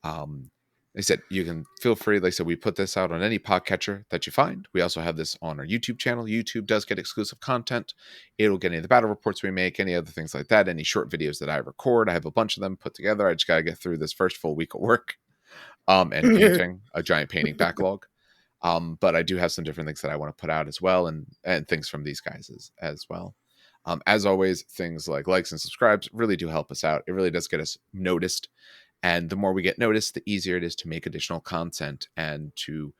Um, They said you can feel free. Like I said, we put this out on any podcatcher that you find. We also have this on our YouTube channel. YouTube does get exclusive content. It'll get any of the battle reports we make, any other things like that, any short videos that I record. I have a bunch of them put together. I just got to get through this first full week of work and painting, a giant painting backlog. But I do have some different things that I want to put out as well, and things from these guys as well. As always, things like likes and subscribes really do help us out. It really does get us noticed. And the more we get noticed, the easier it is to make additional content and to,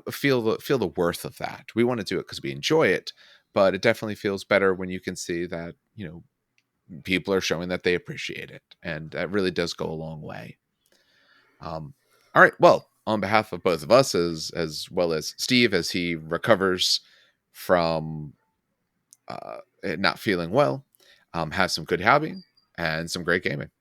feel the worth of that. We want to do it because we enjoy it, but it definitely feels better when you can see that, people are showing that they appreciate it. And that really does go a long way. All right. Well, on behalf of both of us, as well as Steve, as he recovers from not feeling well, have some good hobby and some great gaming.